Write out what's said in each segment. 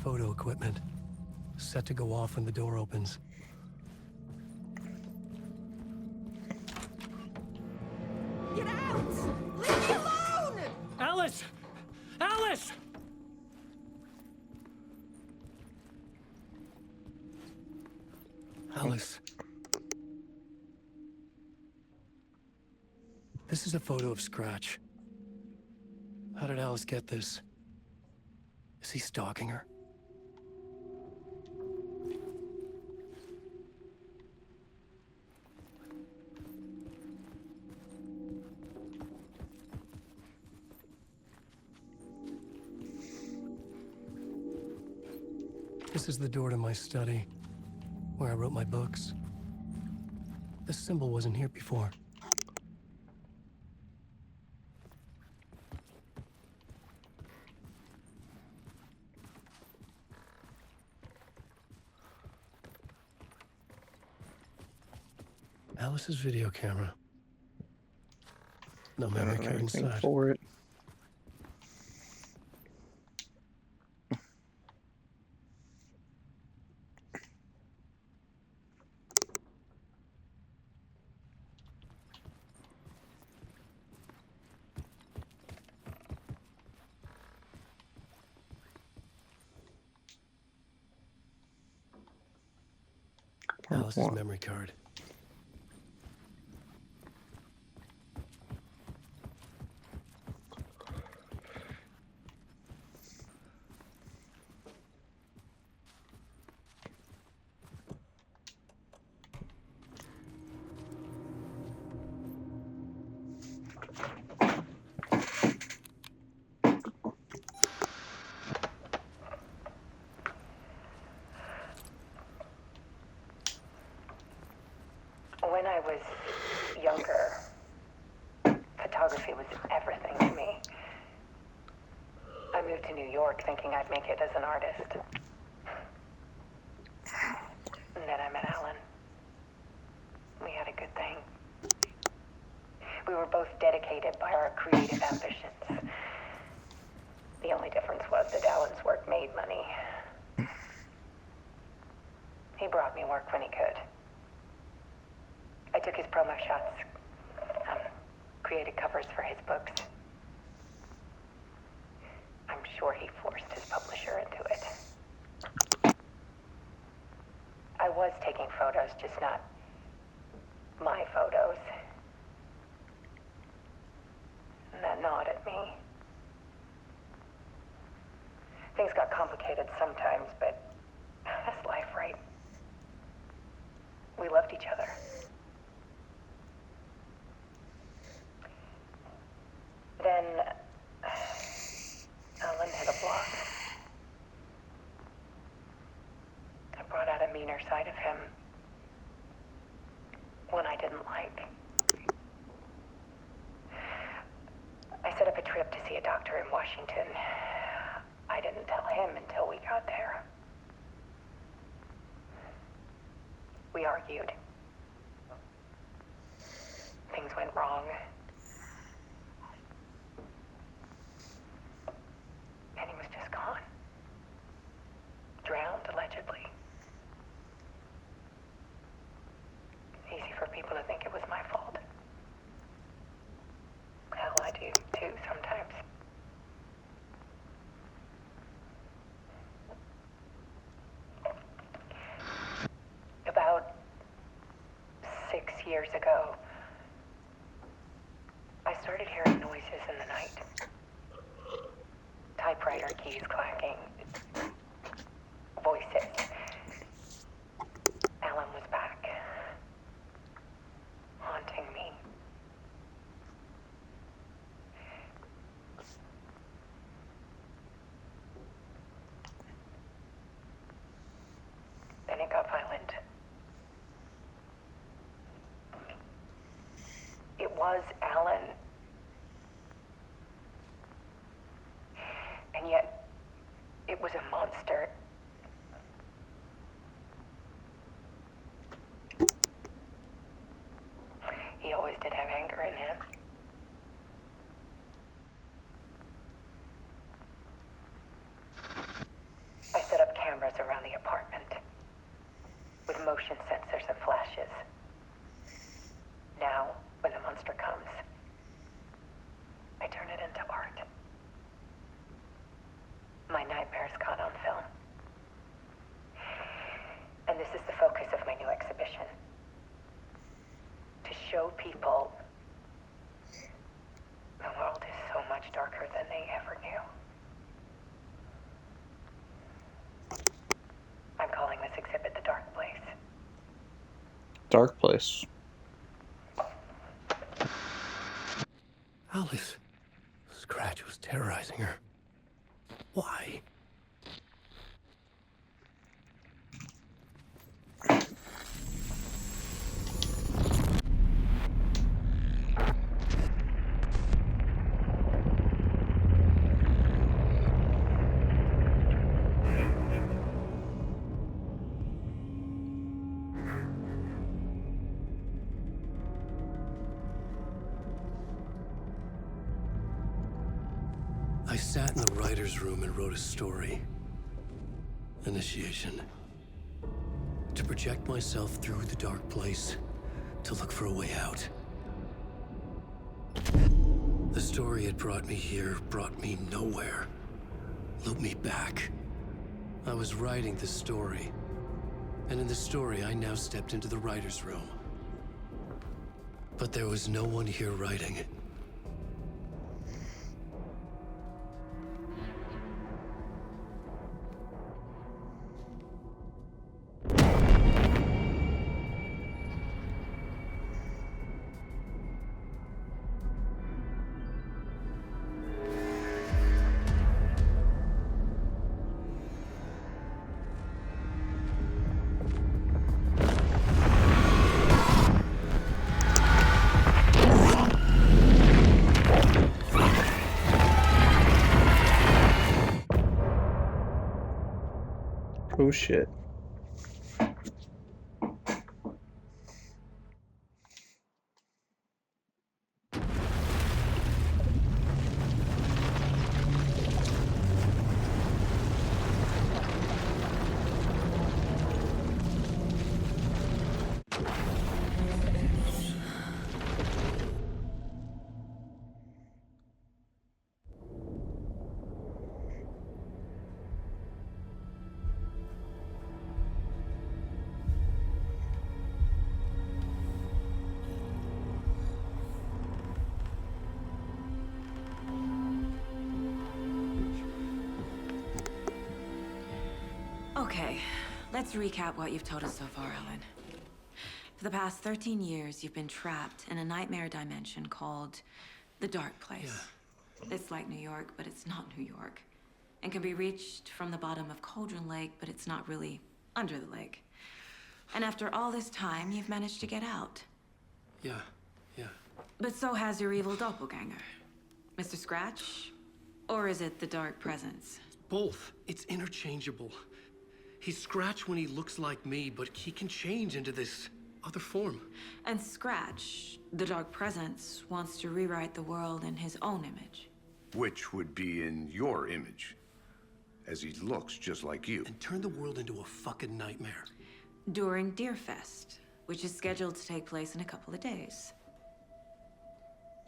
photo equipment, set to go off when the door opens. Get out! Leave me alone! Alice! Alice! Alice. This is a photo of Scratch. How did Alice get this? Is he stalking her? This is the door to my study, where I wrote my books. This symbol wasn't here before. Alice's video camera. No memory card Anything inside. for it. Alice's What? memory card. When I was younger, photography was everything to me. I moved to New York thinking I'd make it as an artist. And then I met Alan. We had a good thing. We were both dedicated by our creative ambitions. The only difference was that Alan's work made money. He brought me work when he could. I took his promo shots, created covers for his books. I'm sure he forced his publisher into it. I was taking photos, just not my photos. And that gnawed at me. Things got complicated sometimes, but that's life, right? We loved each other. Then Alan hit a block. I brought out a meaner side of him. One I didn't like. I set up a trip to see a doctor in Washington. I didn't tell him until we got there. We argued. Things went wrong. And he was just gone. Drowned, allegedly. Easy for people to think it was my fault. Hell, I do too sometimes. About 6 years ago, I started hearing noises in the night. Typewriter keys clacking. Voices. Alan was back. Haunting me. Then it got violent. It was Alan. And yet, it was a monster. He always did have anger in him. I set with motion sensors and flashes. Now, when the monster comes, I turn it into art. My nightmares caught on film. And this is the focus of my new exhibition. To show people the world is so much darker than they ever knew. I'm calling this exhibit The Dark Place. Dark place. Alice. Scratch was terrorizing her. Why? I sat in the writer's room and wrote a story. Initiation. To project myself through the dark place, to look for a way out. The story had brought me here, brought me nowhere. Looped me back. I was writing the story. And in the story, I now stepped into the writer's room. But there was no one here writing it. Oh shit. Okay, let's recap what you've told us so far, Ellen. For the past 13 years, you've been trapped in a nightmare dimension called the Dark Place. It's like New York, but it's not New York. And can be reached from the bottom of Cauldron Lake, but it's not really under the lake. And after all this time, you've managed to get out. Yeah. But so has your evil doppelganger. Mr. Scratch? Or is it the Dark Presence? Both. It's interchangeable. He's Scratch when he looks like me, but he can change into this other form. And Scratch, the Dark Presence, wants to rewrite the world in his own image. Which would be in your image, as he looks just like you. And turn the world into a fucking nightmare. During Deerfest, which is scheduled to take place in a couple of days.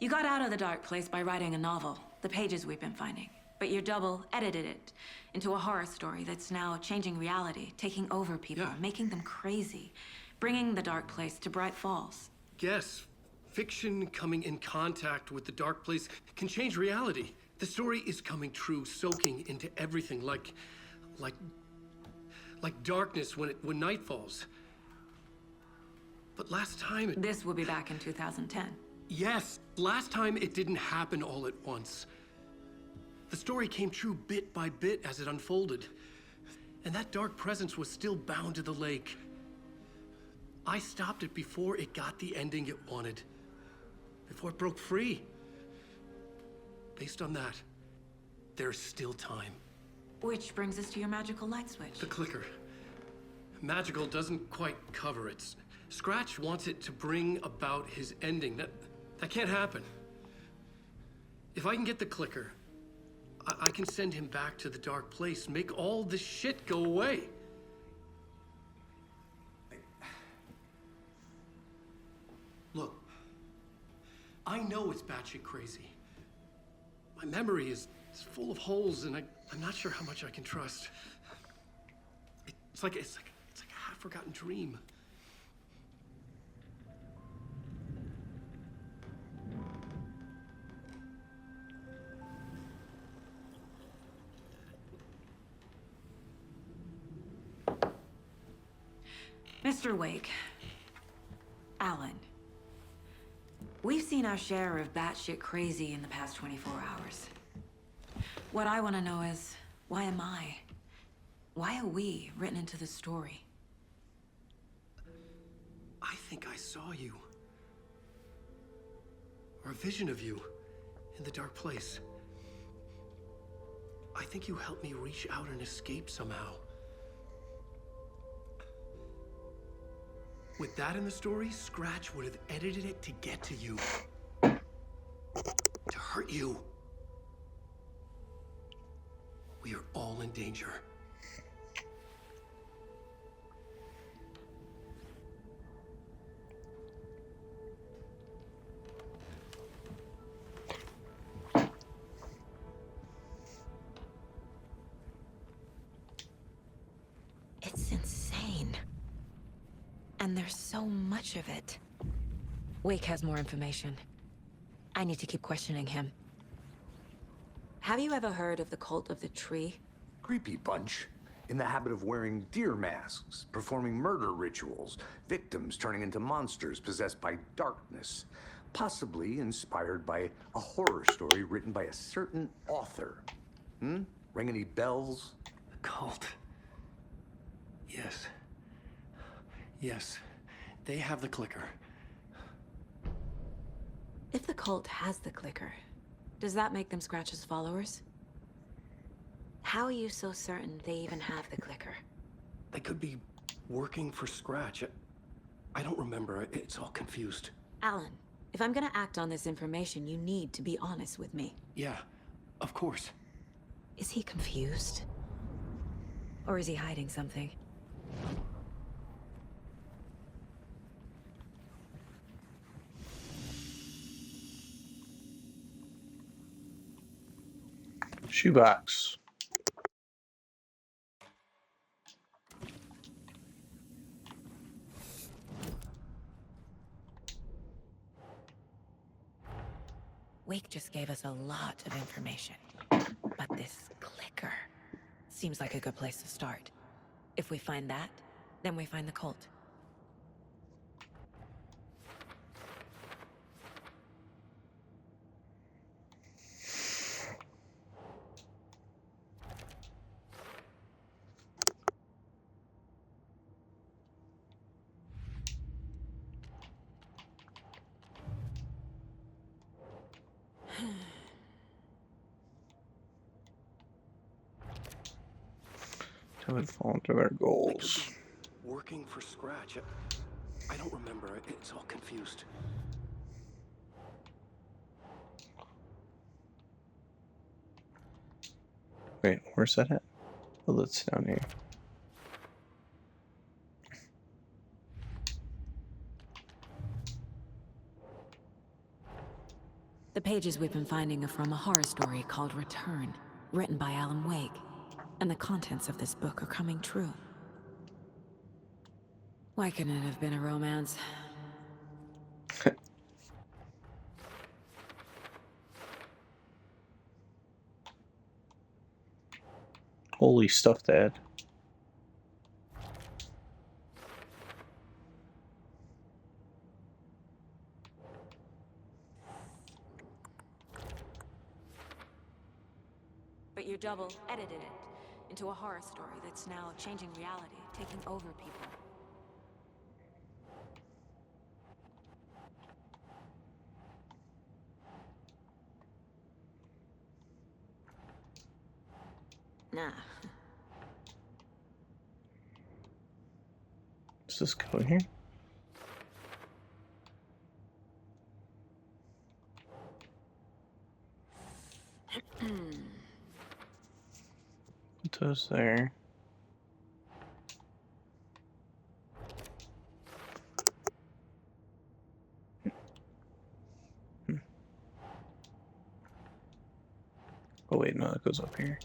You got out of the Dark Place by writing a novel, the pages we've been finding. But your double edited it into a horror story that's now changing reality, taking over people, Yeah. making them crazy, bringing the Dark Place to Bright Falls. Yes, fiction coming in contact with the dark place can change reality. The story is coming true, soaking into everything like darkness when night falls. But last time it... This will be back in 2010. Yes, last time it didn't happen all at once. The story came true bit by bit as it unfolded. And that dark presence was still bound to the lake. I stopped it before it got the ending it wanted. Before it broke free. Based on that, there's still time. Which brings us to your magical light switch. The clicker. Magical doesn't quite cover it. Scratch wants it to bring about his ending. That can't happen. If I can get the clicker, I can send him back to the dark place, make all this shit go away. I know it's batshit crazy. My memory is full of holes, and I'm not sure how much I can trust. It's like a half-forgotten dream. Mr. Wake. Alan. We've seen our share of batshit crazy in the past 24 hours. What I want to know is, why am I? Why are we written into the story? I think I saw you. Or a vision of you in the dark place. I think you helped me reach out and escape somehow. With that in the story, Scratch would have edited it to get to you. To hurt you. We are all in danger. It's insane. And there's so much of it. Wake has more information. I need to keep questioning him. Have you ever heard of the Cult of the Tree? Creepy bunch. In the habit of wearing deer masks, performing murder rituals, victims turning into monsters possessed by darkness. Possibly inspired by a horror story written by a certain author. Ring any bells? The cult. Yes. Yes. They have the clicker. If the cult has the clicker, does that make them Scratch's followers? How are you so certain they even have the clicker? They could be working for Scratch. I don't remember. It's all confused. Alan, if I'm gonna act on this information, you need to be honest with me. Yeah, of course. Is he confused? Or is he hiding something? Shoebox. Wake just gave us a lot of information. But this clicker seems like a good place to start. If we find that, then we find the cult. Haven't fallen to their They could goals. be working for Scratch. I don't remember. It's all confused. Wait, where's that at? Oh, that's down here. The pages we've been finding are from a horror story called Return, written by Alan Wake. And the contents of this book are coming true. Why couldn't it have been a romance? Holy stuff, Dad. But your double edited it into a horror story that's now changing reality, taking over people. Nah. Does this go in here? It does there. wait, no, that goes up here.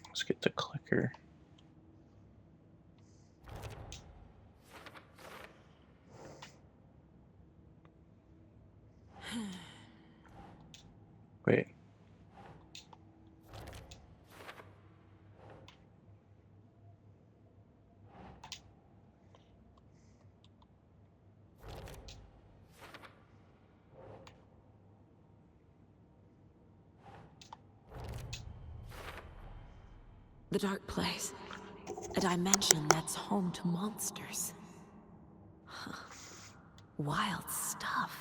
Let's get the clicker. Wait. The Dark Place. A dimension that's home to monsters. Huh. Wild stuff.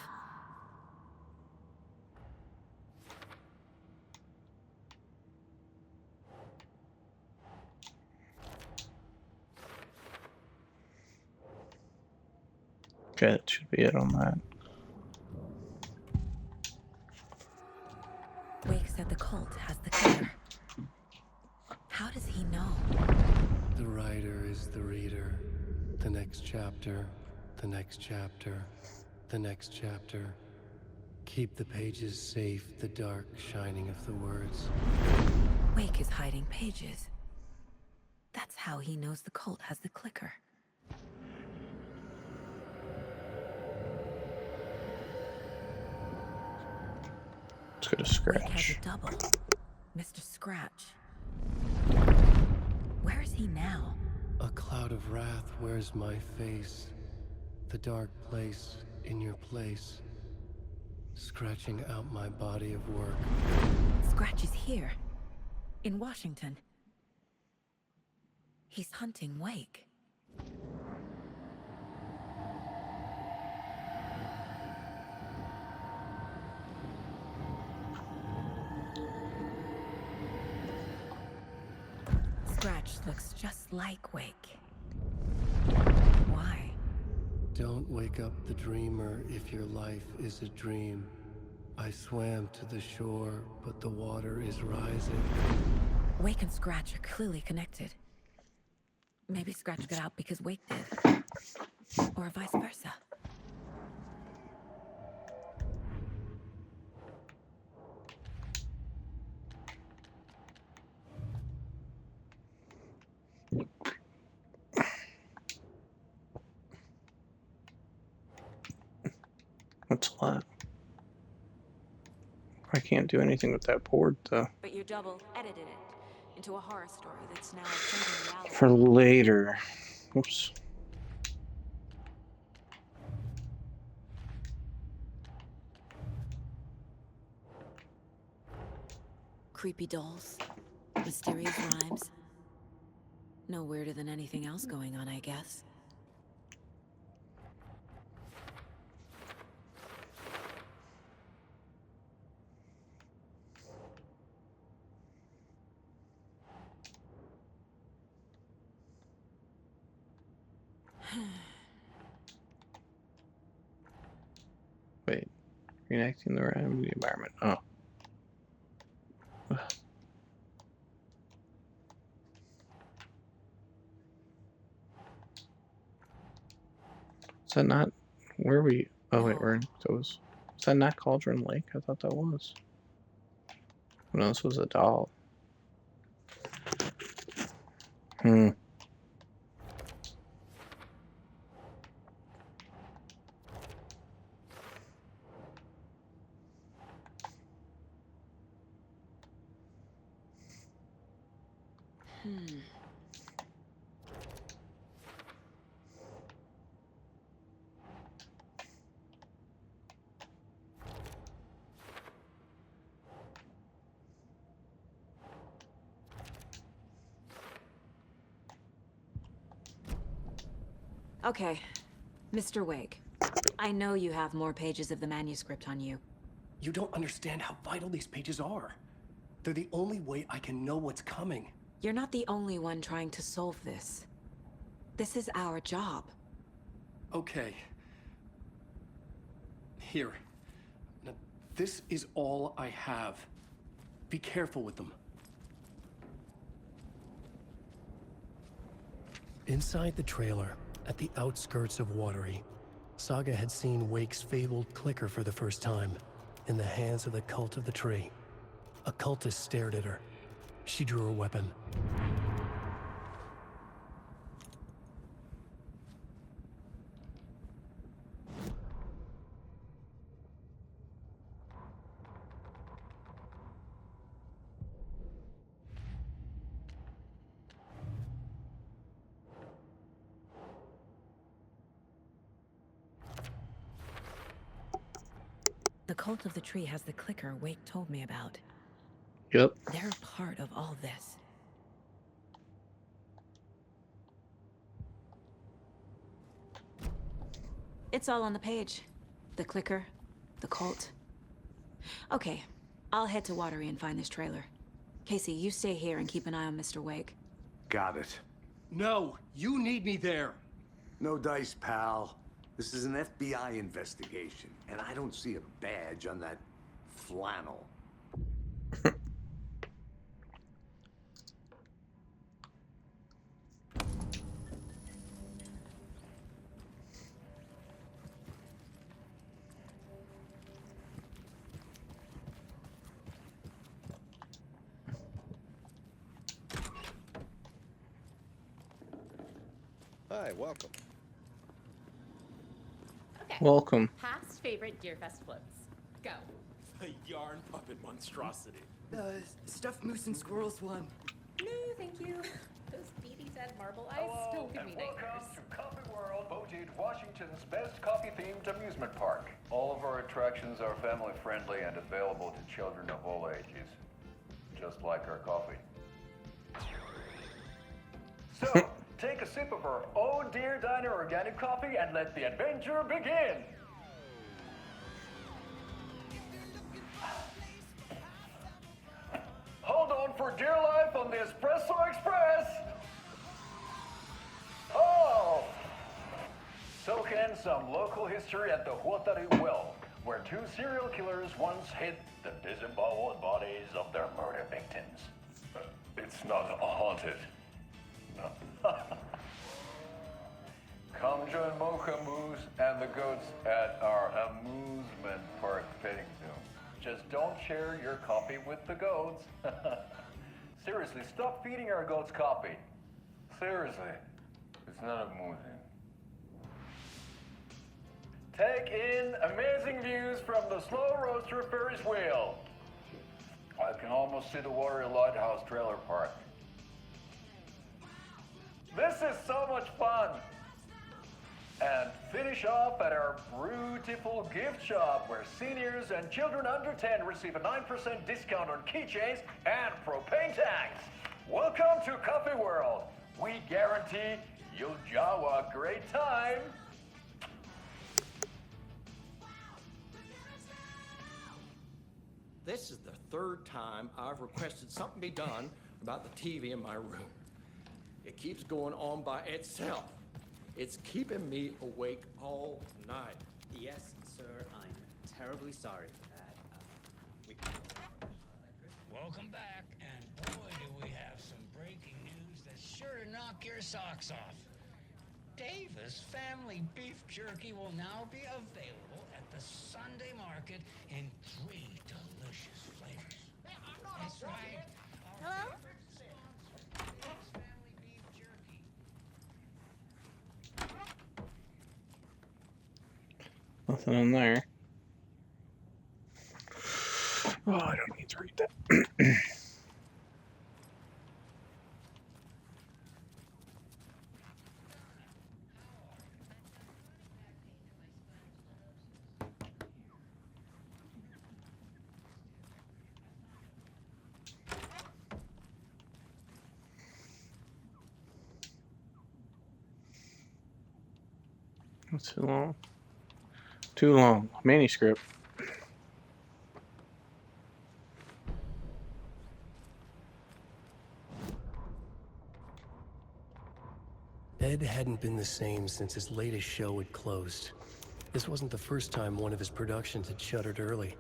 Okay, that should be it on that. Wake said the cult has the killer. How does he know? The writer is the reader. The next chapter, the next chapter, the next chapter. Keep the pages safe, the dark shining of the words. Wake is hiding pages. That's how he knows the cult has the clicker. Let's go to Wake has Scratch. a double. Mr. Scratch. Where is he now? A cloud of wrath wears my face. The dark place in your place. Scratching out my body of work. Scratch is here. In Washington. He's hunting Wake. Scratch looks just like Wake. Why? Don't wake up the dreamer if your life is a dream. I swam to the shore, but the water is rising. Wake and Scratch are clearly connected. Maybe Scratch got out because Wake did. Or vice versa. What's that? I can't do anything with that board, though. But your double edited it into a horror story that's now changing reality. For later. Oops. Creepy dolls, mysterious rhymes. No weirder than anything else going on, I guess. Wait. Reenacting the rhyme of the environment. Oh. Is that not where we... Oh, wait, we're in those... Is that not Cauldron Lake? I thought that was. No, this was a doll. Hmm. Okay, Mr. Wake. I know you have more pages of the manuscript on you. You don't understand how vital these pages are. They're the only way I can know what's coming. You're not the only one trying to solve this. This is our job. Okay. Here. Now, this is all I have. Be careful with them. Inside the trailer, at the outskirts of Watery, Saga had seen Wake's fabled clicker for the first time, in the hands of the Cult of the Tree. A cultist stared at her. She drew her weapon. The Cult of the Tree has the clicker Wake told me about. Yep. They're part of all this. It's all on the page. The clicker, the cult. Okay, I'll head to Watery and find this trailer. Casey, you stay here and keep an eye on Mr. Wake. Got it. No, you need me there. No dice, pal. This is an FBI investigation, and I don't see a badge on that flannel. Hi, welcome. Okay. Welcome. Past favorite Deerfest floats. Go. A yarn puppet monstrosity. Stuffed moose and squirrels one. No, thank you. Those beady dead marble eyes still give me Welcome nightmares. to Coffee World, voted Washington's best coffee-themed amusement park. All of our attractions are family-friendly and available to children of all ages, just like our coffee. So, take a sip of our Oh Dear Diner organic coffee and let the adventure begin. Hold on for dear life on the Espresso Express. Oh! Soak in some local history at the Huatari Well, where two serial killers once hid the disemboweled bodies of their murder victims. It's not haunted. No. Come join Mocha Moose and the goats at our amusement park petting zoo. Just don't share your coffee with the goats. Seriously, stop feeding our goats coffee. Seriously, it's not amusing. Take in amazing views from the Slow Roaster Ferris wheel. I can almost see the Watery Lighthouse trailer park. This is so much fun. And finish off at our beautiful gift shop where seniors and children under 10 receive a 9% discount on keychains and propane tanks. Welcome to Coffee World. We guarantee you'll jaw a great time. This is the third time I've requested something be done about the TV in my room. It keeps going on by itself. It's keeping me awake all night. Yes, sir, I'm terribly sorry for that. Welcome back, and boy, do we have some breaking news that's sure to knock your socks off. Davis Family Beef Jerky will now be available at the Sunday market in 3 delicious flavors. That's right. Hello? Davis Family Beef Jerky. Nothing in there. Oh, I don't need to read that. That's too long. Too long. Manuscript. Ed hadn't been the same since his latest show had closed. This wasn't the first time one of his productions had shuttered early.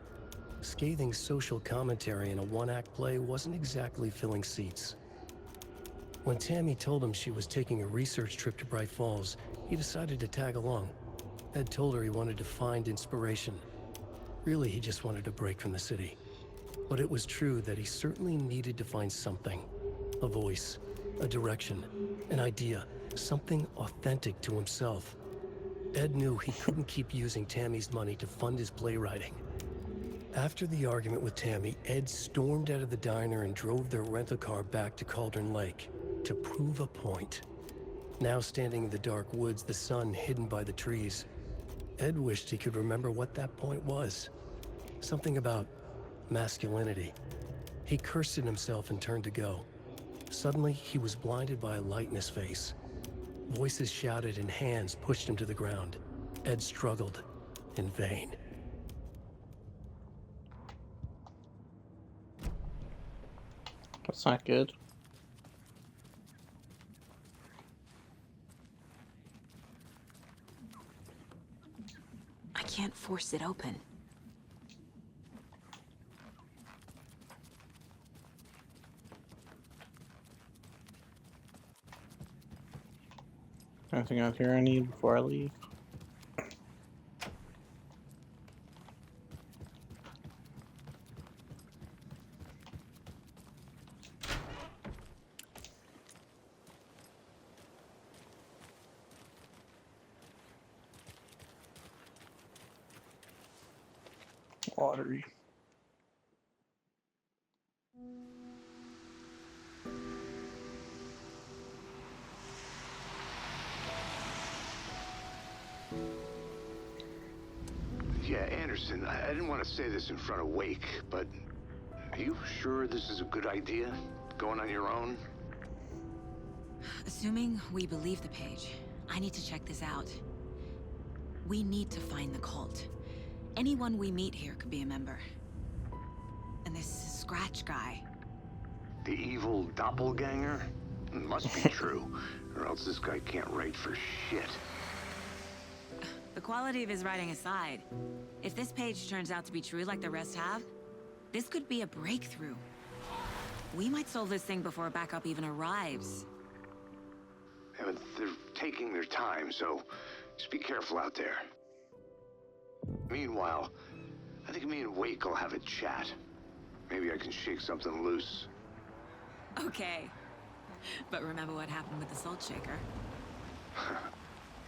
Scathing social commentary in a one-act play wasn't exactly filling seats. When Tammy told him she was taking a research trip to Bright Falls, he decided to tag along. Ed told her he wanted to find inspiration. Really, he just wanted a break from the city. But it was true that he certainly needed to find something. A voice, a direction, an idea, something authentic to himself. Ed knew he couldn't keep using Tammy's money to fund his playwriting. After the argument with Tammy, Ed stormed out of the diner and drove their rental car back to Cauldron Lake to prove a point. Now standing in the dark woods, the sun hidden by the trees, Ed wished he could remember what that point was. Something about masculinity. He cursed at himself and turned to go. Suddenly, he was blinded by a light in his face. Voices shouted and hands pushed him to the ground. Ed struggled in vain. That's not good. I can't force it open. Anything out here I need before I leave? Watery. Yeah, Anderson, I didn't want to say this in front of Wake, but are you sure this is a good idea? Going on your own? Assuming we believe the page, I need to check this out. We need to find the cult. Anyone we meet here could be a member. And this Scratch guy. The evil doppelganger? It must be true, or else this guy can't write for shit. The quality of his writing aside, if this page turns out to be true like the rest have, this could be a breakthrough. We might solve this thing before backup even arrives. Yeah, but they're taking their time, so just be careful out there. Meanwhile, I think me and Wake will have a chat. Maybe I can shake something loose. Okay. But remember what happened with the Salt Shaker?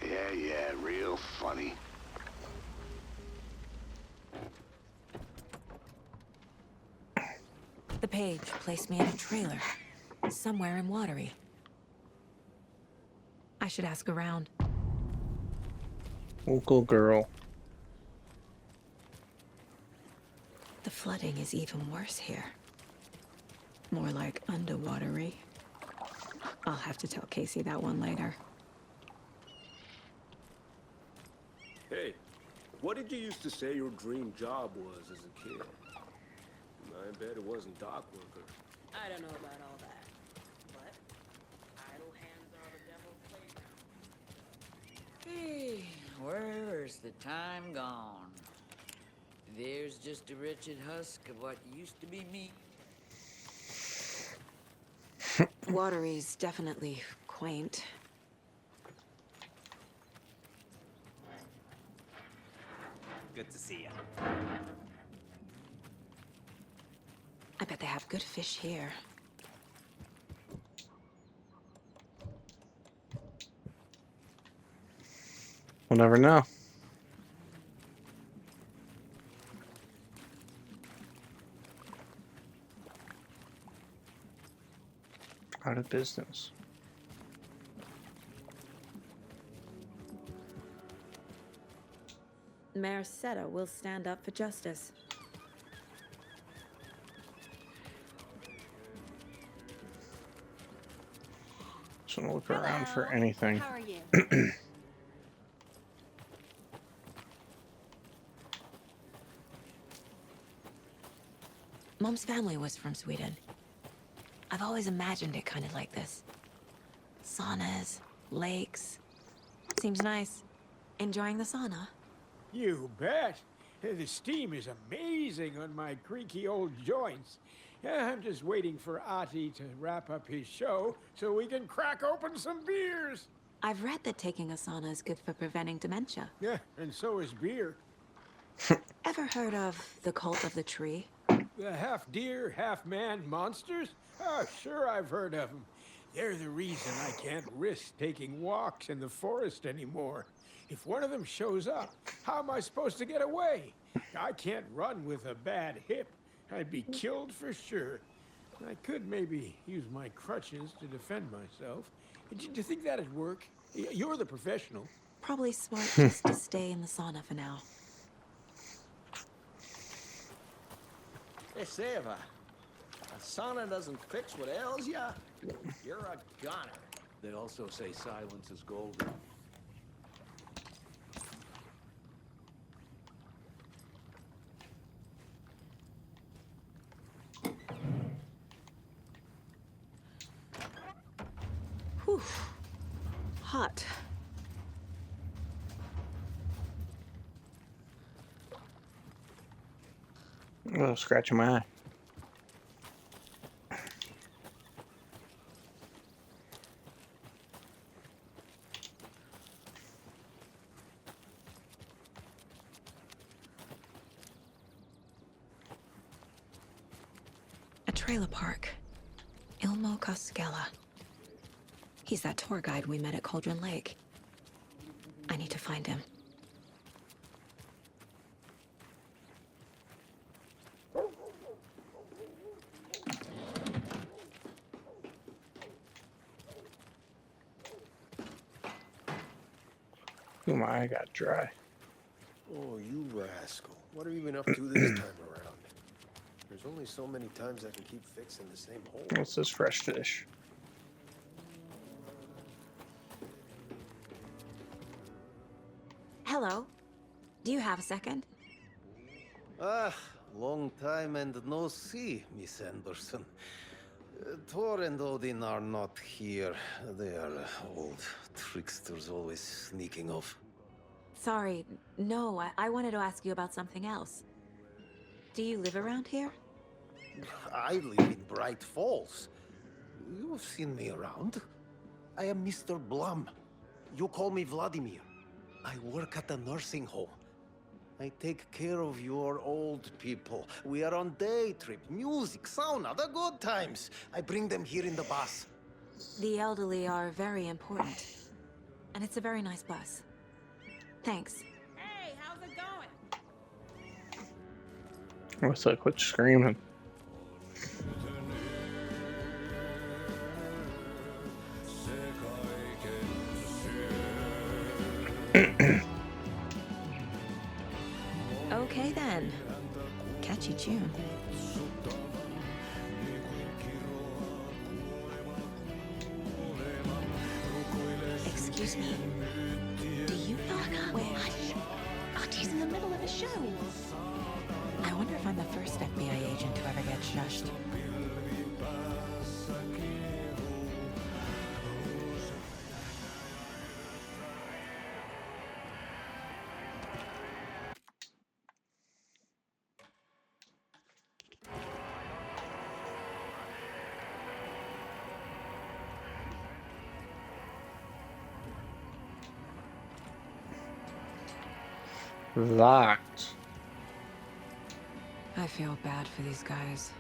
Yeah, real funny. The page placed me in a trailer, somewhere in Watery. I should ask around. Local girl. The flooding is even worse here. More like underwatery. I'll have to tell Casey that one later. Hey, what did you used to say your dream job was as a kid? I bet it wasn't dock worker. I don't know about all that. But idle hands are the devil's playground. Hey, where's the time gone? There's just a wretched husk of what used to be me. Watery's definitely quaint. Good to see you. I bet they have good fish here. We'll never know. Out of business. Mayor Seta will stand up for justice. Just wanna look around for anything. How are you? Mom's family was from Sweden. I've always imagined it kind of like this. Saunas, lakes. Seems nice. Enjoying the sauna? You bet. The steam is amazing on my creaky old joints. I'm just waiting for Ati to wrap up his show so we can crack open some beers. I've read that taking a sauna is good for preventing dementia. Yeah, and so is beer. Ever heard of the Cult of the Tree? The half deer, half man monsters? Oh, sure, I've heard of them. They're the reason I can't risk taking walks in the forest anymore. If one of them shows up, how am I supposed to get away? I can't run with a bad hip. I'd be killed for sure. I could maybe use my crutches to defend myself. Do you think that'd work? You're the professional. Probably smart just to stay in the sauna for now. They say if a sauna doesn't fix what ails ya, you're a goner. They also say silence is golden. Whew. Hot. Oh, scratching my eye. A trailer park. Ilmo Koskela. He's that tour guide we met at Cauldron Lake. I need to find him. Ooh, my eye got dry. Oh, you rascal. What have you been up to this time around? There's only so many times I can keep fixing the same hole. What's this fresh fish? Hello. Do you have a second? Ah, long time and no see, Miss Anderson. Thor and Odin are not here. They are old tricksters always sneaking off. Sorry. No, I wanted to ask you about something else. Do you live around here? I live in Bright Falls. You've seen me around. I am Mr. Blum. You call me Vladimir. I work at a nursing home. I take care of your old people. We are on day trip, music, sauna, the good times. I bring them here in the bus. The elderly are very important. And it's a very nice bus. Thanks. Hey, how's it going? What's that? Quit screaming. Okay then. Catchy tune. Excuse me. Do you know where? Hush. Artie's in the middle of a show. I wonder if I'm the first FBI agent to ever get shushed. Locked. I feel bad for these guys.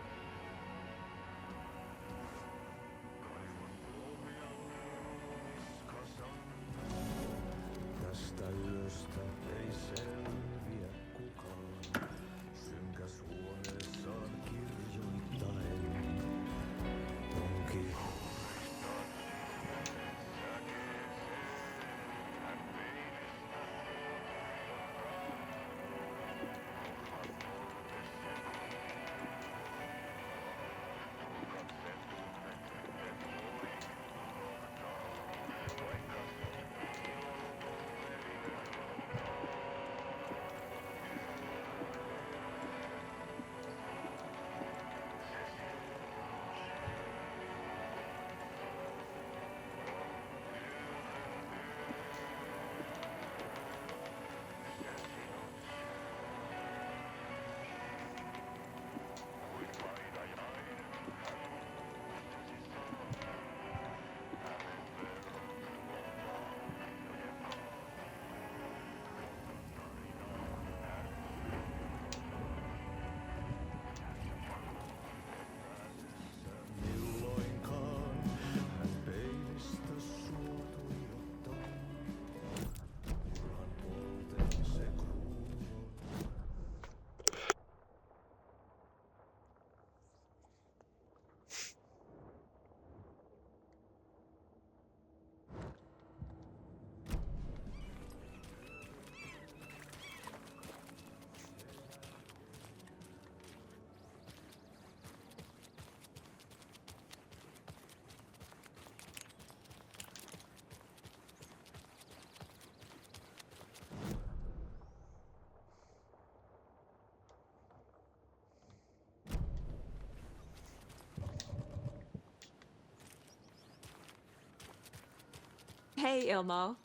Hey, Ilmo.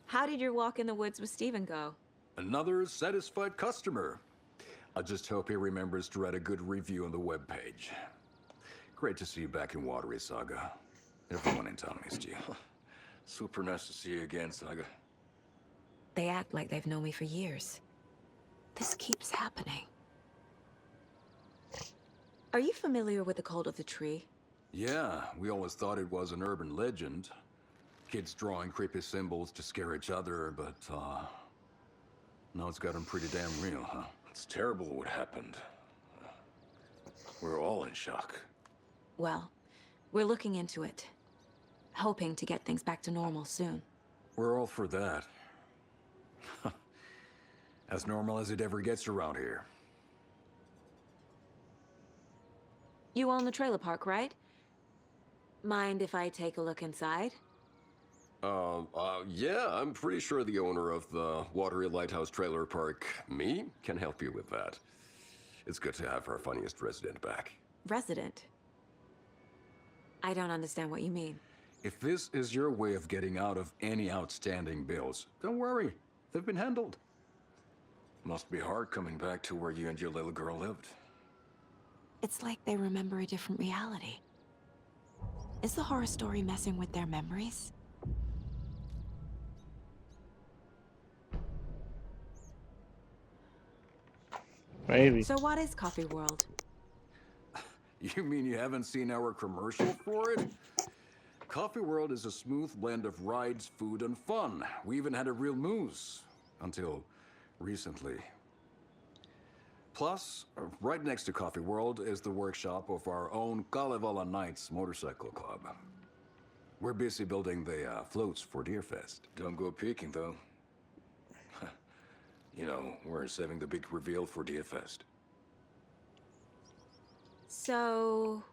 How did your walk in the woods with Steven go? Another satisfied customer. I just hope he remembers to write a good review on the webpage. Great to see you back in Watery, Saga. Everyone in town missed you. Super nice to see you again, Saga. They act like they've known me for years. This keeps happening. Are you familiar with the Cult of the Tree? Yeah, we always thought it was an urban legend. Kids drawing creepy symbols to scare each other, but, now it's gotten pretty damn real, huh? It's terrible what happened. We're all in shock. Well, we're looking into it. Hoping to get things back to normal soon. We're all for that. As normal as it ever gets around here. You own the trailer park, right? Mind if I take a look inside? Yeah, I'm pretty sure the owner of the Watery Lighthouse Trailer Park, me, can help you with that. It's good to have our funniest resident back. Resident? I don't understand what you mean. If this is your way of getting out of any outstanding bills, don't worry. They've been handled. Must be hard coming back to where you and your little girl lived. It's like they remember a different reality. Is the horror story messing with their memories? Maybe. So what is Coffee World? You mean you haven't seen our commercial for it? Coffee World is a smooth blend of rides, food, and fun. We even had a real moose. Until recently. Plus, right next to Coffee World is the workshop of our own Kalevala Knights Motorcycle Club. We're busy building the floats for Deerfest. Don't go peeking, though. You know, we're saving the big reveal for Deerfest. So...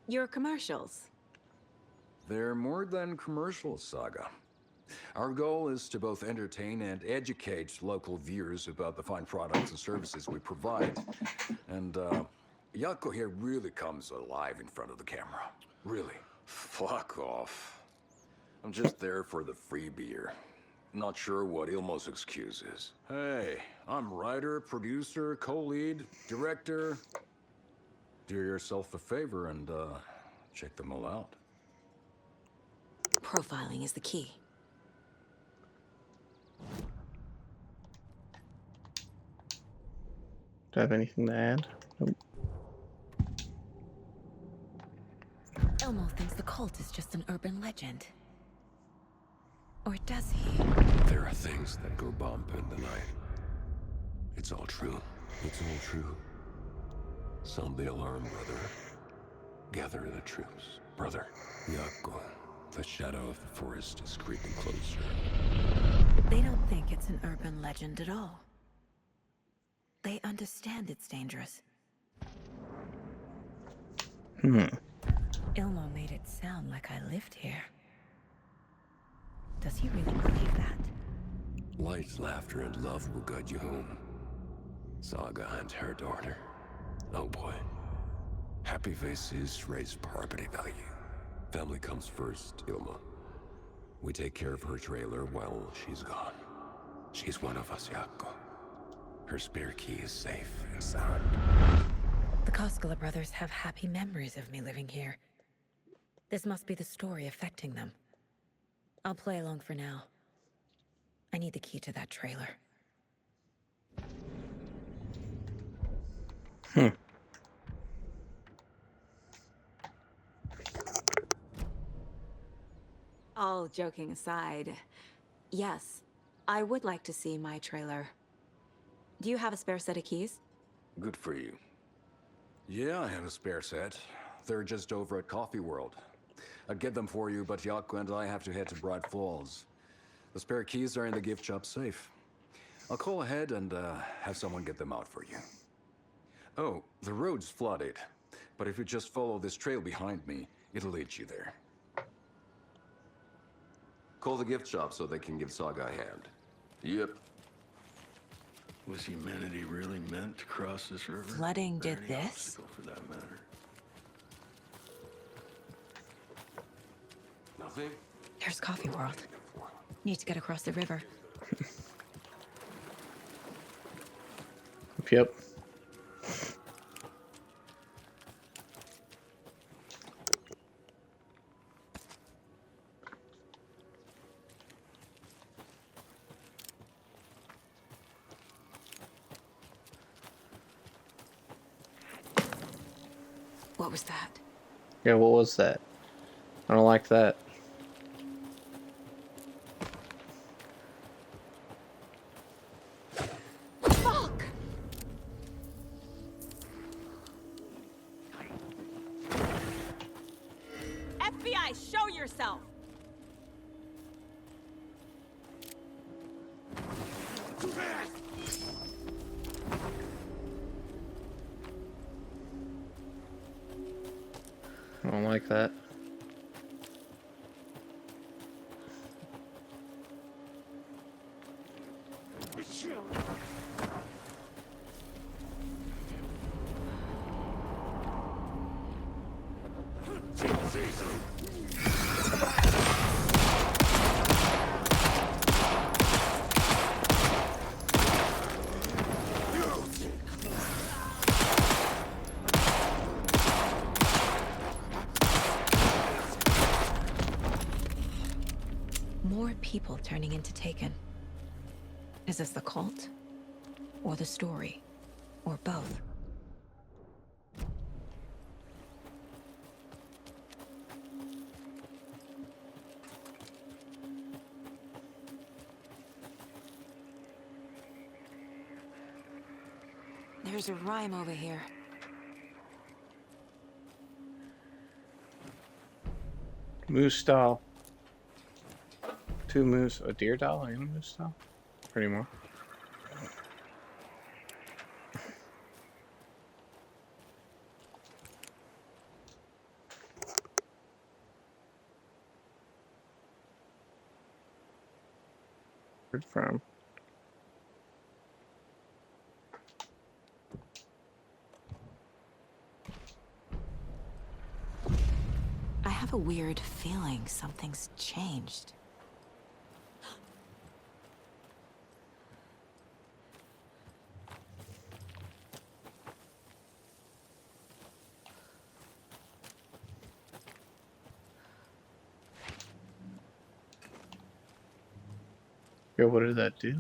your commercials? They're more than commercials, Saga. Our goal is to both entertain and educate local viewers about the fine products and services we provide. And, Jaakko here really comes alive in front of the camera. Really. Fuck off. I'm just there for the free beer. Not sure what Ilmo's excuse is. Hey, I'm writer, producer, co-lead, director. Do yourself a favor and, check them all out. Profiling is the key. Do I have anything to add? Nope. Ilmo thinks the cult is just an urban legend. Or does he? There are things that go bump in the night. It's all true. It's all true. Sound the alarm, brother. Gather the troops, brother. Jaakko, the shadow of the forest is creeping closer. They don't think it's an urban legend at all. They understand it's dangerous. Ilmo made it sound like I lived here. Does he really believe that? Light, laughter, and love will guide you home. Saga and her daughter. Oh boy. Happy faces raise property value. Family comes first, Ilma. We take care of her trailer while she's gone. She's one of us, Jaakko. Her spare key is safe and sound. The Koskela brothers have happy memories of me living here. This must be the story affecting them. I'll play along for now. I need the key to that trailer. All joking aside, yes, I would like to see my trailer. Do you have a spare set of keys? Good for you. Yeah, I have a spare set. They're just over at Coffee World. I'd get them for you, but Jaakko and I have to head to Bright Falls. The spare keys are in the gift shop safe. I'll call ahead and have someone get them out for you. Oh, the road's flooded, but if you just follow this trail behind me, it'll lead you there. Call the gift shop so they can give Saga a hand. Yep. Was humanity really meant to cross this river? Flooding did Or any this? obstacle for that matter. Nothing? There's Coffee World. Need to get across the river. Yep. What was that? Yeah, what was that? I don't like that. Fuck! FBI, show yourself! I don't like that. More people turning into Taken. Is this the cult? Or the story? Or both? There's a rhyme over here. Moose doll. 2 moose, a deer doll and a moose doll? Pretty more. Where'd from? I have a weird feeling something's changed. Yeah, what did that do?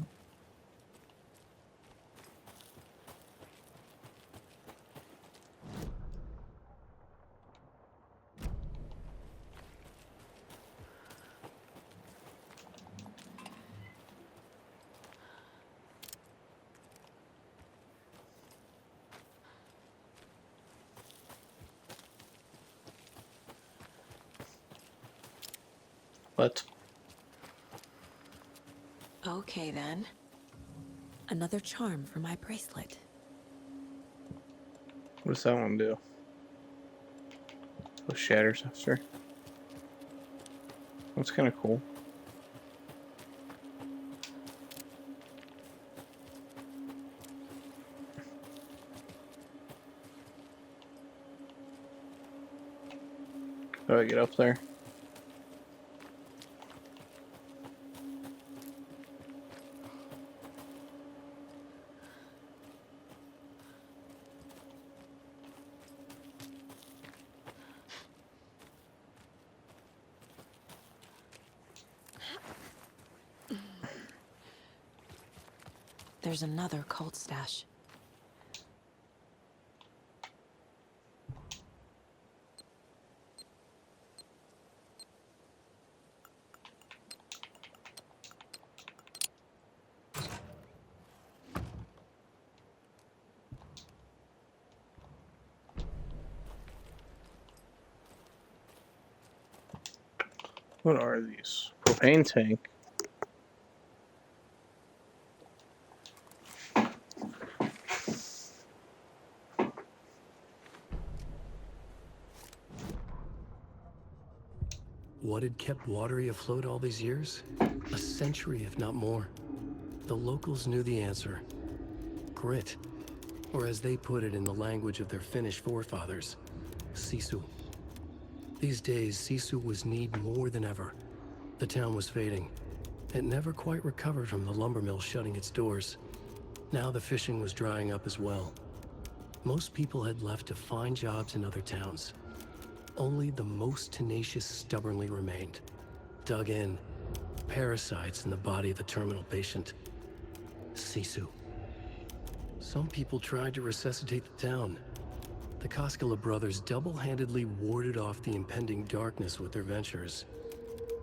What? Okay then. Another charm for my bracelet. What does that one do? What shatters after? That's kind of cool. How do I get up there? There's another cult stash. What are these? Propane tank. What had kept Watery afloat all these years? A century, if not more. The locals knew the answer. Grit. Or as they put it in the language of their Finnish forefathers, sisu. These days, sisu was needed more than ever. The town was fading. It never quite recovered from the lumber mill shutting its doors. Now the fishing was drying up as well. Most people had left to find jobs in other towns. Only the most tenacious stubbornly remained, dug in, parasites in the body of the terminal patient. Sisu. Some people tried to resuscitate the town. The Koskela brothers double-handedly warded off the impending darkness with their ventures.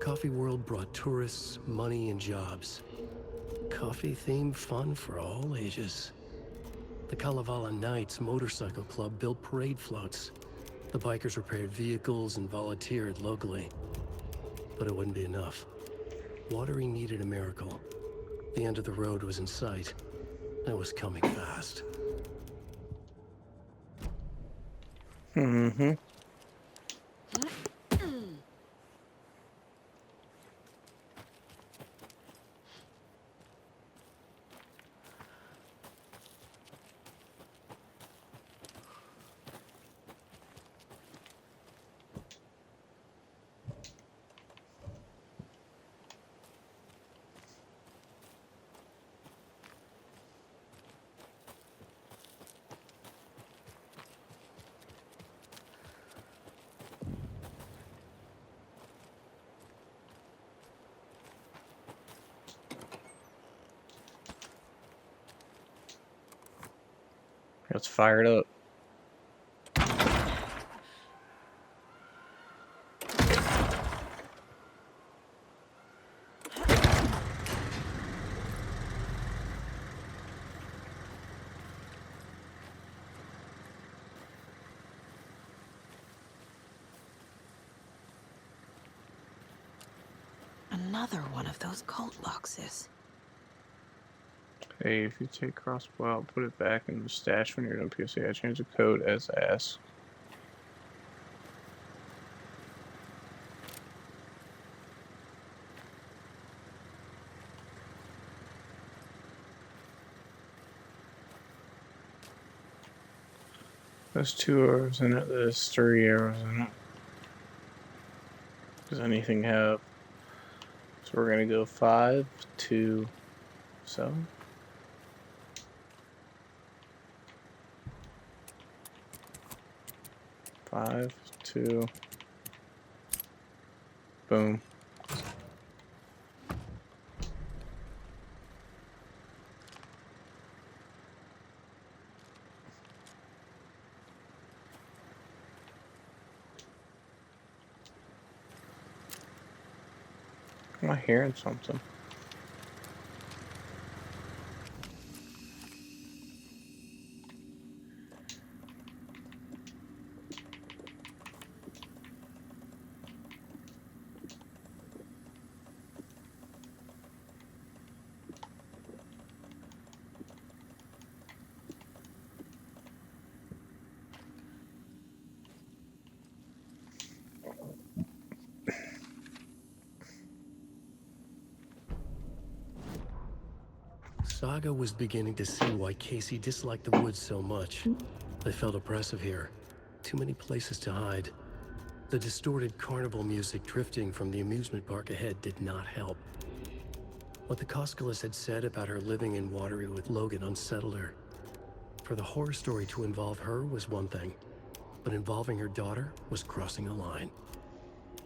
Coffee World brought tourists, money, and jobs. Coffee-themed fun for all ages. The Kalevala Knights Motorcycle Club built parade floats. The bikers repaired vehicles and volunteered locally. But it wouldn't be enough. Watery needed a miracle. The end of the road was in sight. It was coming fast. Mm-hmm. It's fired up. Another one of those cult boxes. Hey, if you take crossbow out, put it back in the stash when you're done POC. I change the code as asked. There's 2 arrows in it, there's 3 arrows in it. Does anything have... So we're gonna go 5, 2, 7. Five, 2, boom. Am I hearing something? Saga was beginning to see why Casey disliked the woods so much. They felt oppressive here. Too many places to hide. The distorted carnival music drifting from the amusement park ahead did not help. What the Koskelas had said about her living in Watery with Logan unsettled her. For the horror story to involve her was one thing, but involving her daughter was crossing a line.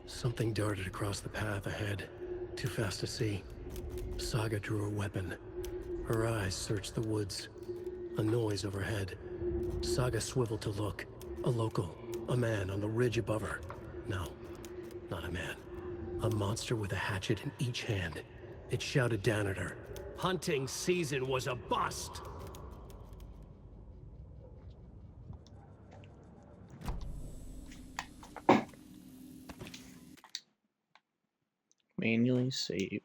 Something darted across the path ahead, too fast to see. Saga drew her weapon. Her eyes searched the woods. A noise overhead. Saga swiveled to look. A local. A man on the ridge above her. No, not a man. A monster with a hatchet in each hand. It shouted down at her. Hunting season was a bust! Manually save.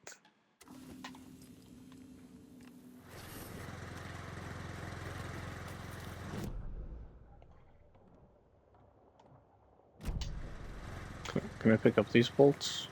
Can I pick up these bolts?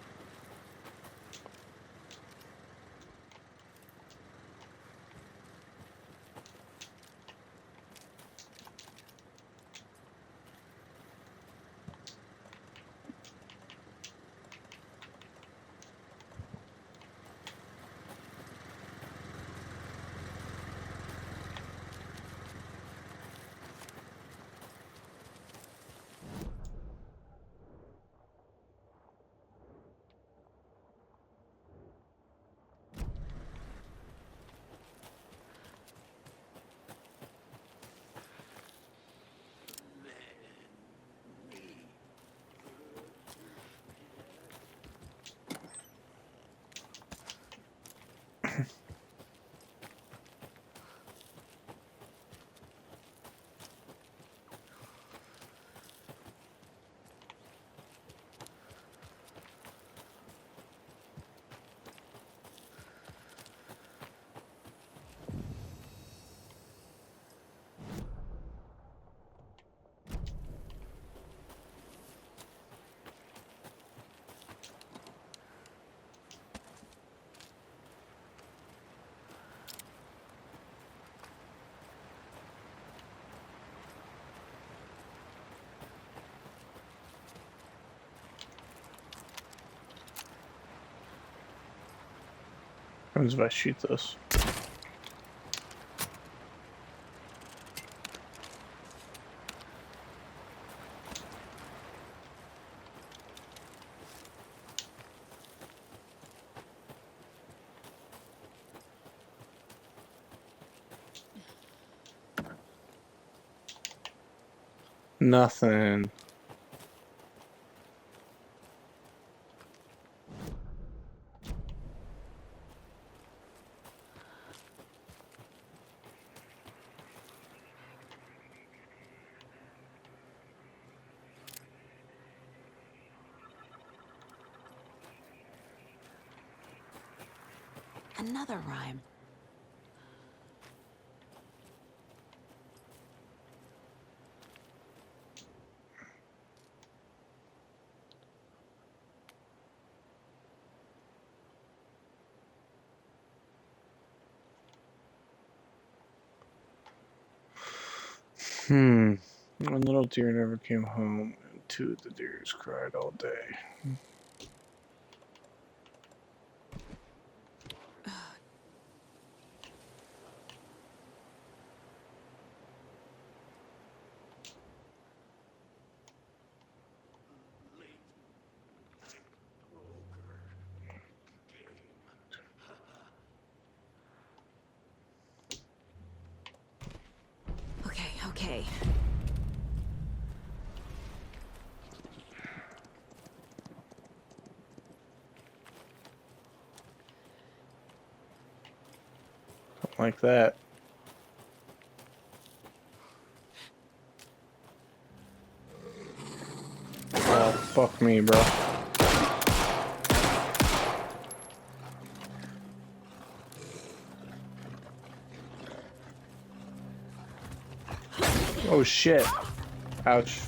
happens if I shoot this? Nothing. Another rhyme. One little deer never came home, and two of the deers cried all day. Okay, okay. Something like that. Oh, fuck me, bro. Oh shit. Ouch.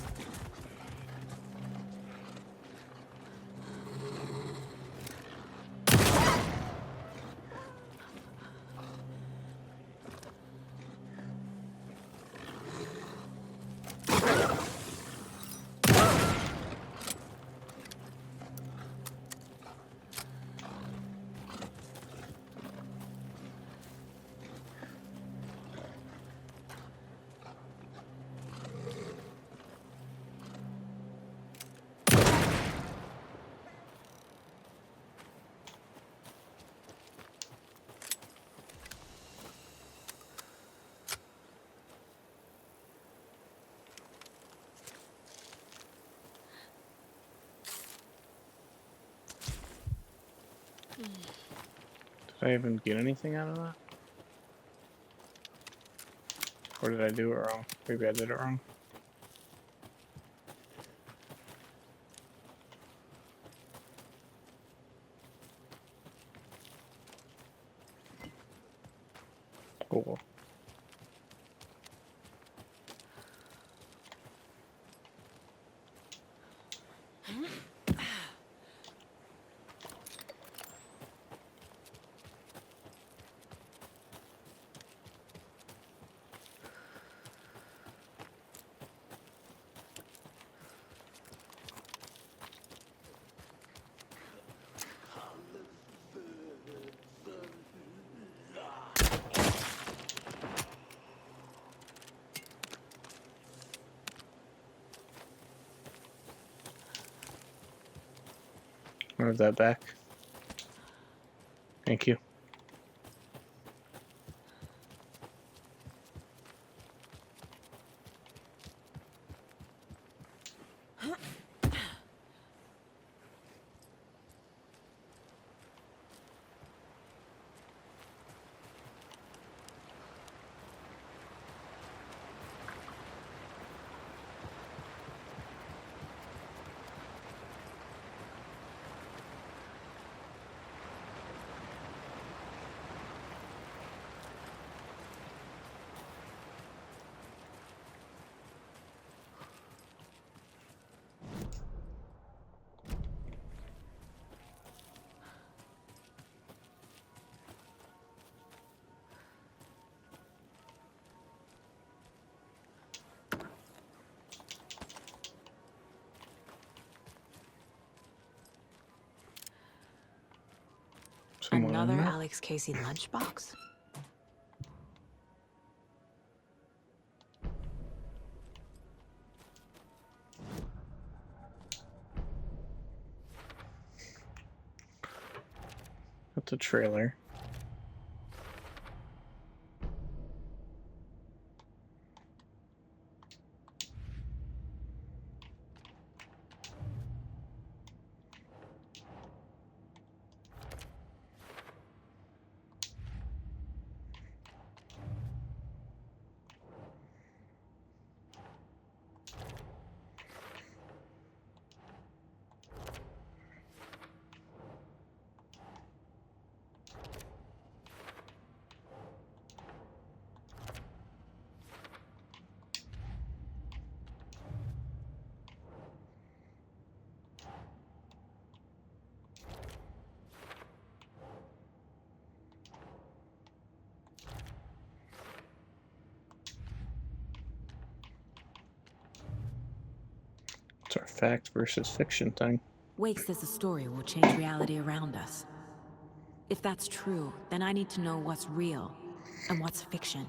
Did I even get anything out of that? Or did I do it wrong? Maybe I did it wrong. Cool. I'll have that back. Thank you. Another Alex Casey lunchbox? That's a trailer. It's our fact versus fiction thing. Wake says the story will change reality around us. If that's true, then I need to know what's real and what's fiction.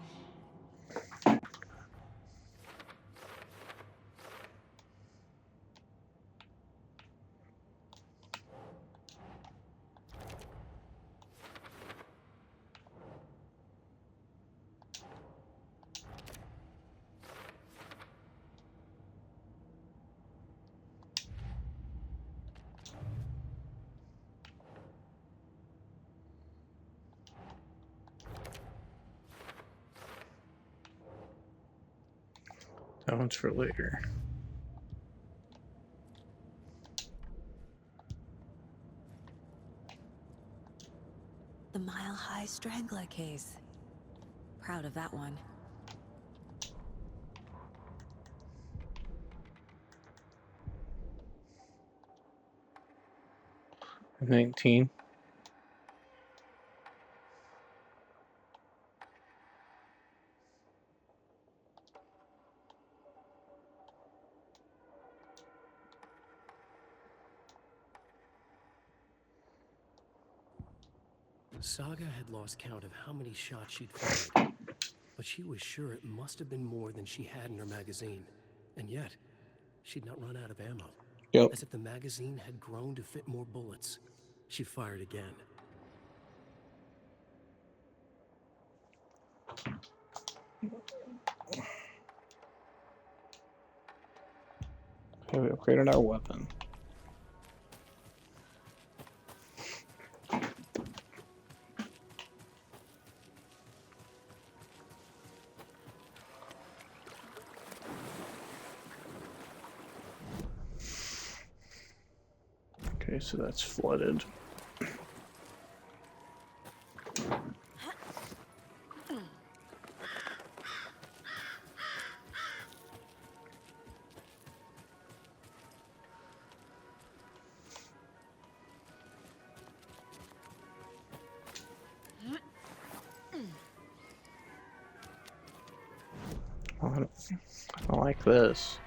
That one's for later. The Mile High Strangler case. Proud of that one. 19. Saga had lost count of how many shots she'd fired, but she was sure it must have been more than she had in her magazine. And yet, she'd not run out of ammo. Yep. As if the magazine had grown to fit more bullets. She fired again. Okay, we upgraded our weapon. Okay, so that's flooded. I don't like this.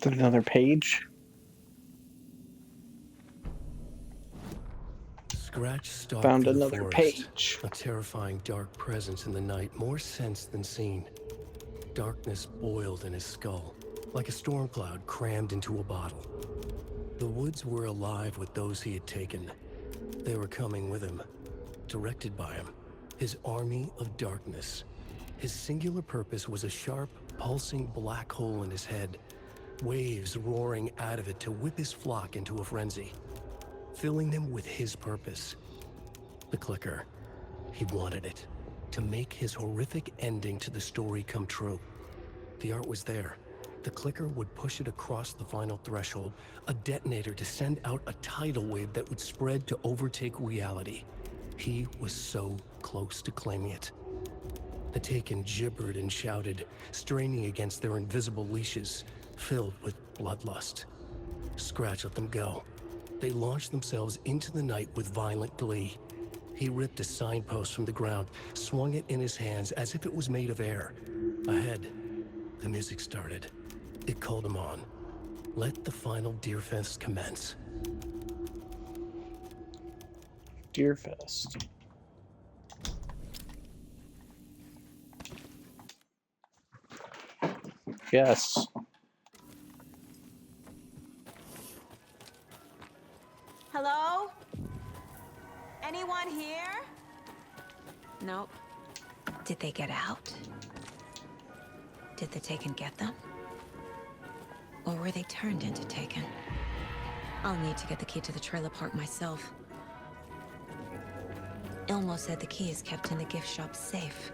Is it another page? Scratch stalked Found through the another forest, page. a terrifying dark presence in the night, more sensed than seen. Darkness boiled in his skull, like a storm cloud crammed into a bottle. The woods were alive with those he had taken. They were coming with him, directed by him, his army of darkness. His singular purpose was a sharp, pulsing black hole in his head, waves roaring out of it to whip his flock into a frenzy, filling them with his purpose. The clicker. He wanted it, to make his horrific ending to the story come true. The art was there, The clicker would push it across the final threshold, a detonator to send out a tidal wave that would spread to overtake reality. He was so close to claiming it. The Taken gibbered and shouted, straining against their invisible leashes, filled with bloodlust. Scratch let them go. They launched themselves into the night with violent glee. He ripped a signpost from the ground, swung it in his hands as if it was made of air. Ahead, the music started. It called him on. Let the final Deerfest commence. Deerfest. Yes. Hello? Anyone here? Nope. Did they get out? Did the Taken get them? Or were they turned into Taken? I'll need to get the key to the trailer park myself. Ilmo said the key is kept in the gift shop safe.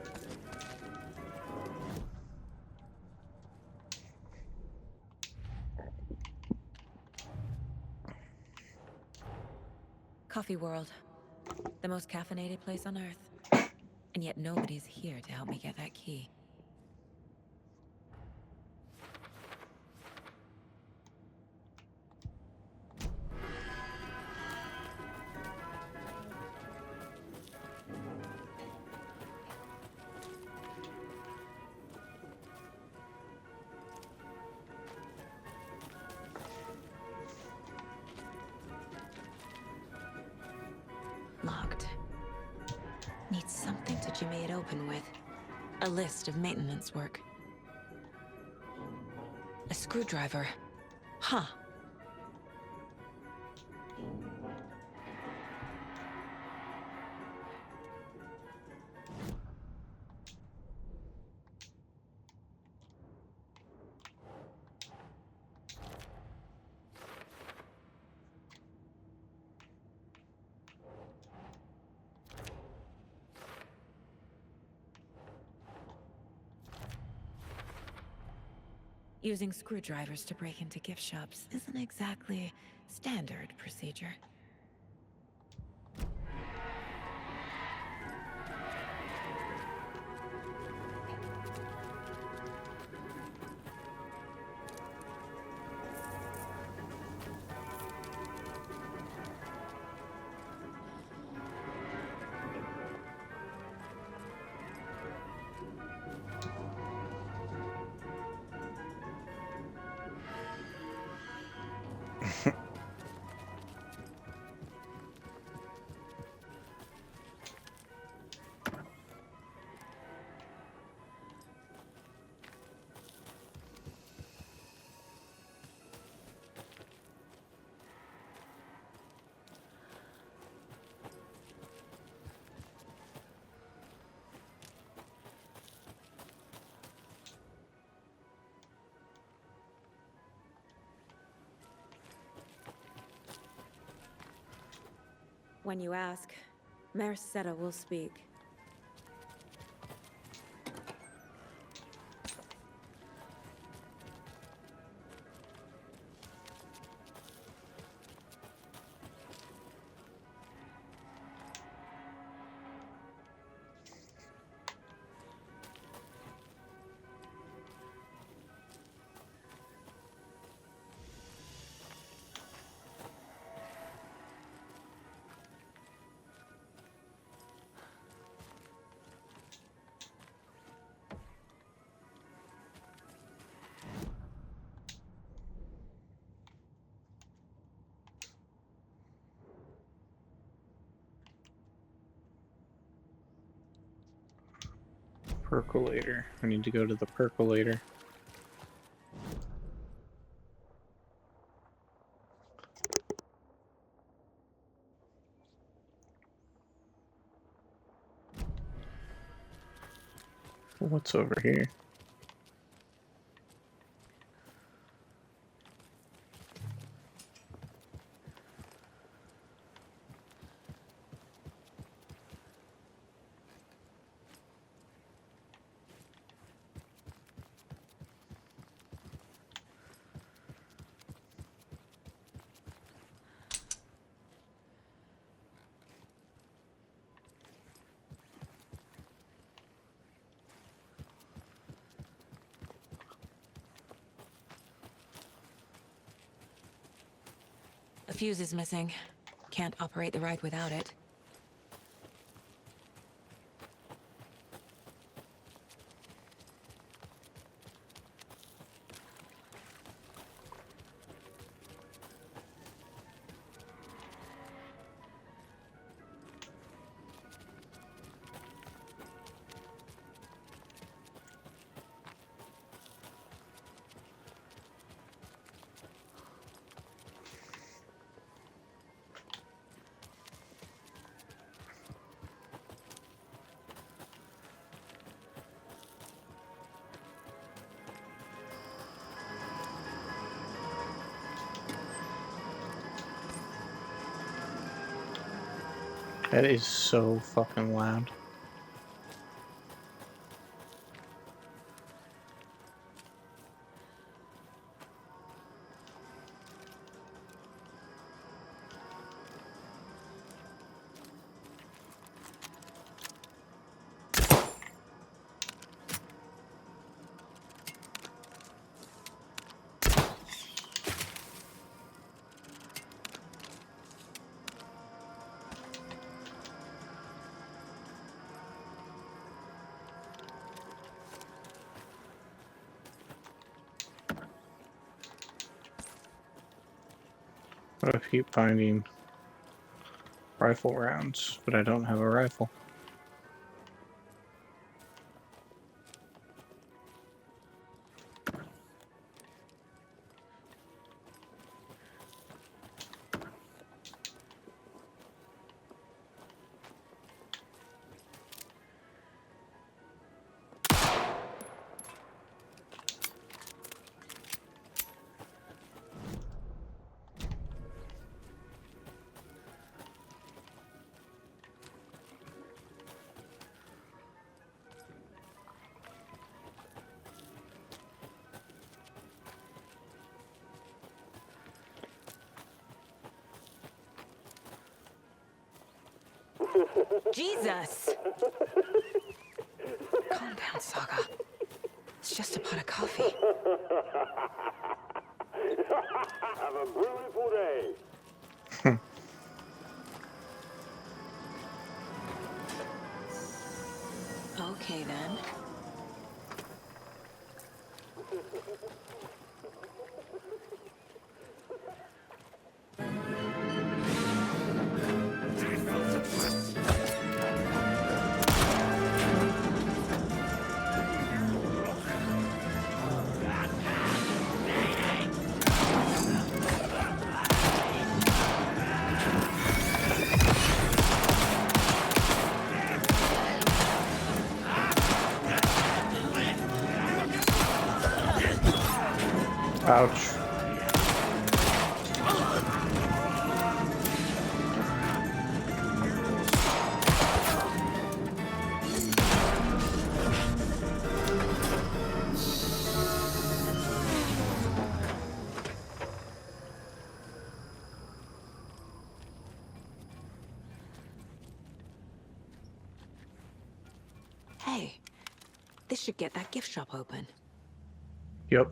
Coffee World. The most caffeinated place on Earth. And yet nobody's here to help me get that key. Locked. Needs something to jimmy it open with. A list of maintenance work. A screwdriver. Huh. Using screwdrivers to break into gift shops isn't exactly standard procedure. When you ask, Merceda will speak. Percolator. I need to go to the percolator. What's over here? fuse is missing. Can't operate the ride without it. That is so fucking loud. I keep finding rifle rounds, but I don't have a rifle. Jesus! Calm down, Saga. It's just a pot of coffee. Have a beautiful day. Okay, then. Ouch. Hey, this should get that gift shop open. Yep.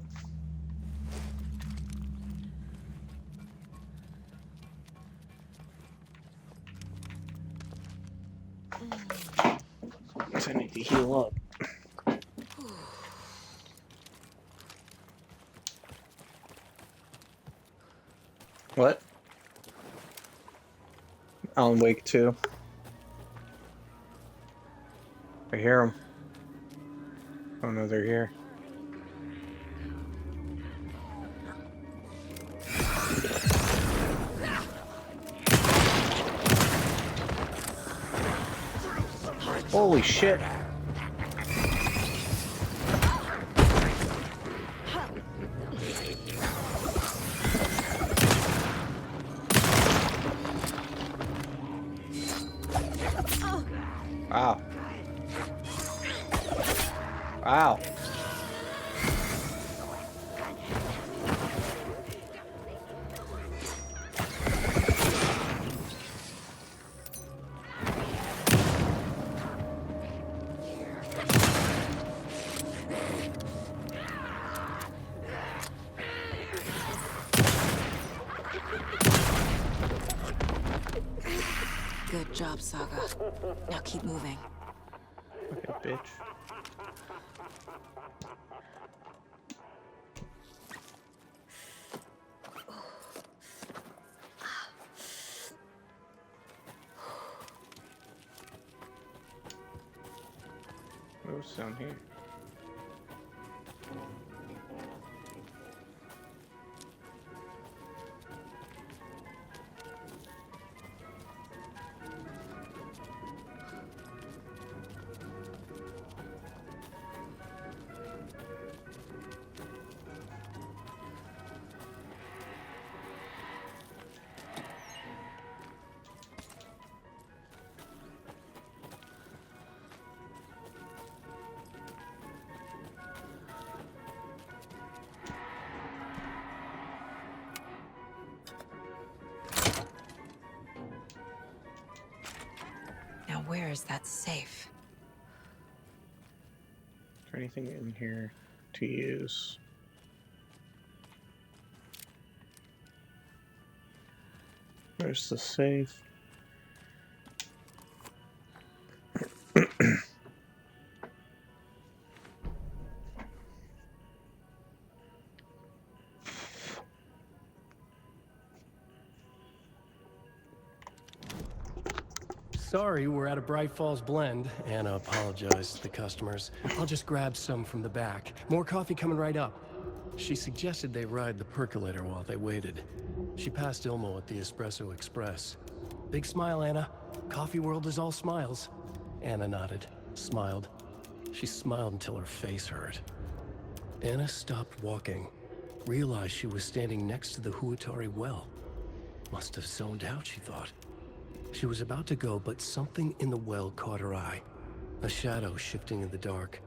I need to heal up. What? Alan Wake 2. I hear them. Oh no, they're here. Holy shit. Wow. Wow. job, Saga. Now keep moving. Okay, bitch. What's down here? Now where is that safe? Is there anything in here to use? There's the safe. Sorry, we're out of Bright Falls blend. Anna apologized to the customers. I'll just grab some from the back. More coffee coming right up. She suggested they ride the percolator while they waited. She passed Ilmo at the Espresso Express. Big smile, Anna. Coffee world is all smiles. Anna nodded, smiled. She smiled until her face hurt. Anna stopped walking, realized she was standing next to the Huatari well. Must have zoned out, she thought. She was about to go, but something in the well caught her eye. A shadow shifting in the dark.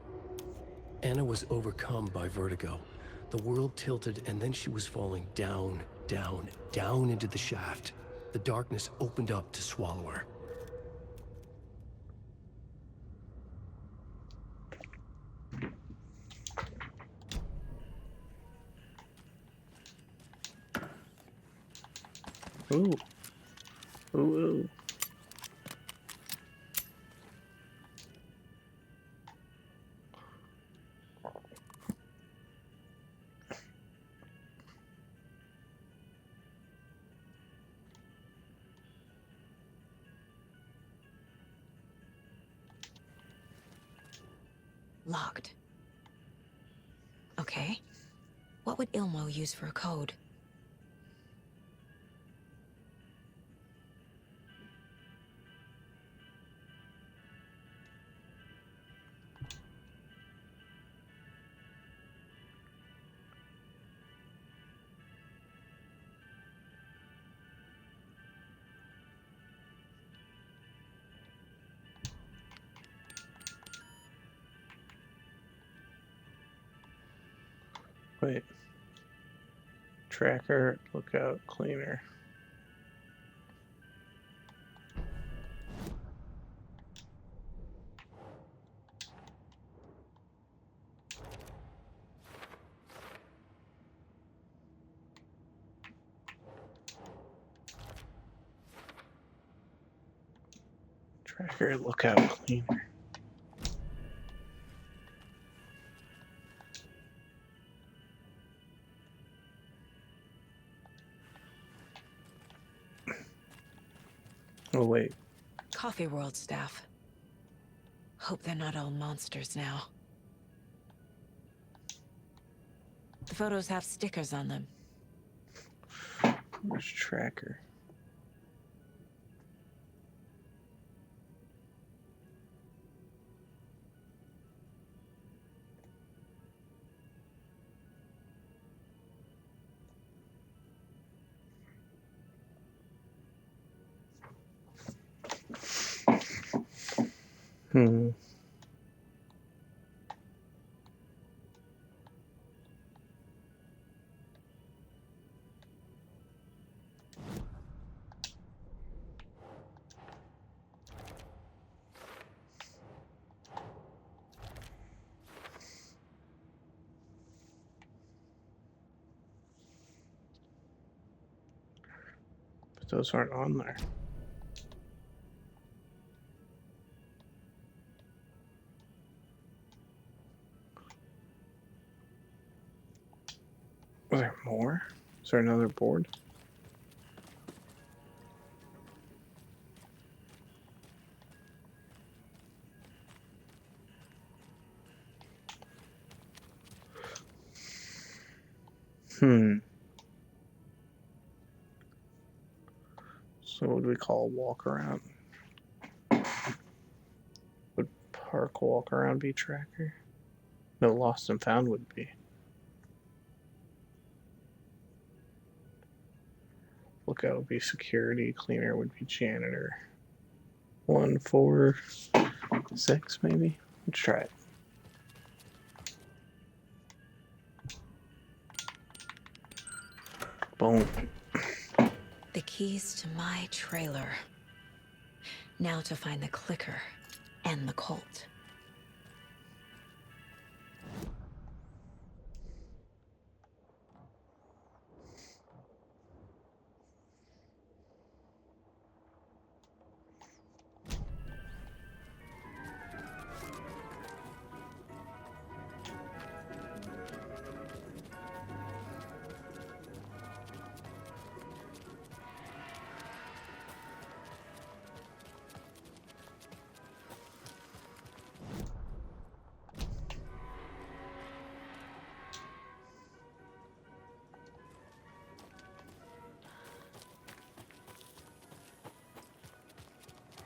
Anna was overcome by vertigo. The world tilted, and then she was falling down, down, down into the shaft. The darkness opened up to swallow her. Ooh. Ooh, ooh. Locked. Okay. What would Ilmo use for a code? Wait. Tracker, lookout, cleaner. Tracker, lookout, cleaner. Oh, wait. Coffee World staff. Hope they're not all monsters now. The photos have stickers on them. Where's Tracker? Hmm. But those aren't on there. Was there more? Is there another board? So what would we call a walk around? Would park walk around be tracker? No, lost and found would be. Lookout would be security, cleaner would be janitor. 1, 4, 6 maybe? Let's try it. Boom. The keys to my trailer. Now to find the clicker and the Colt.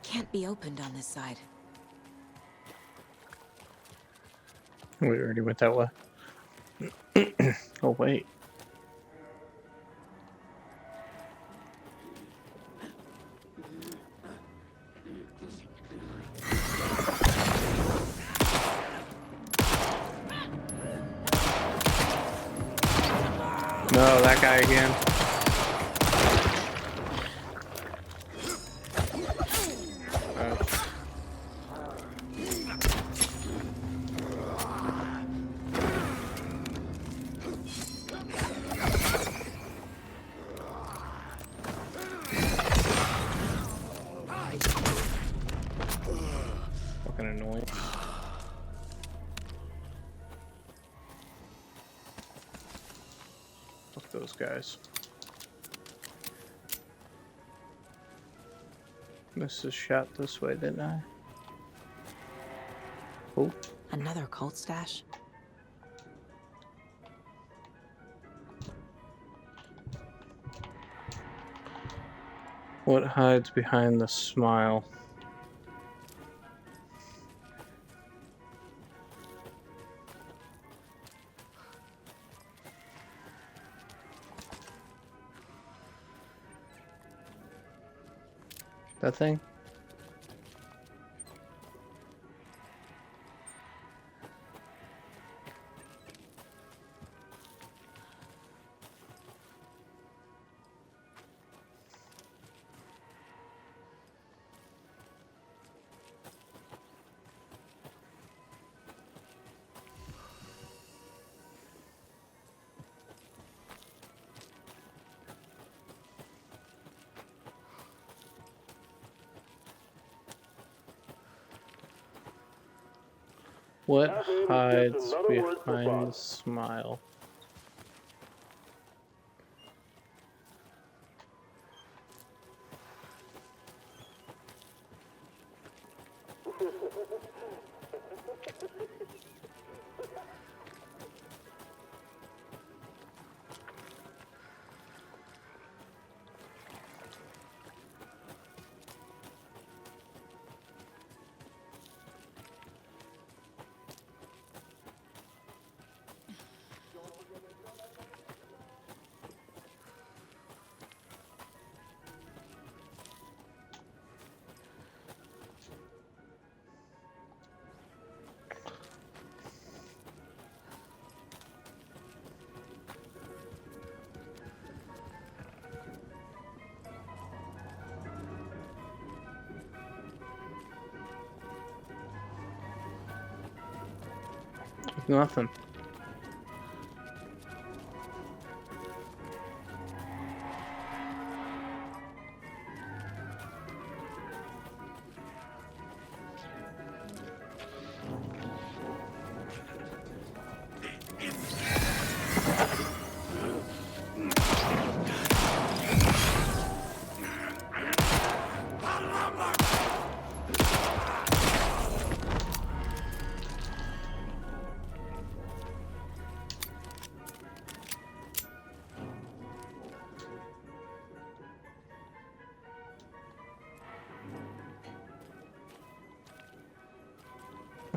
Can't be opened on this side. We already went that way. Oh, wait. No, that guy again. Fucking annoying. Fuck those guys. Missed a shot this way, didn't I? Oh. Another Colt stash? What hides behind the smile? That thing? What hides behind the smile? Nothing.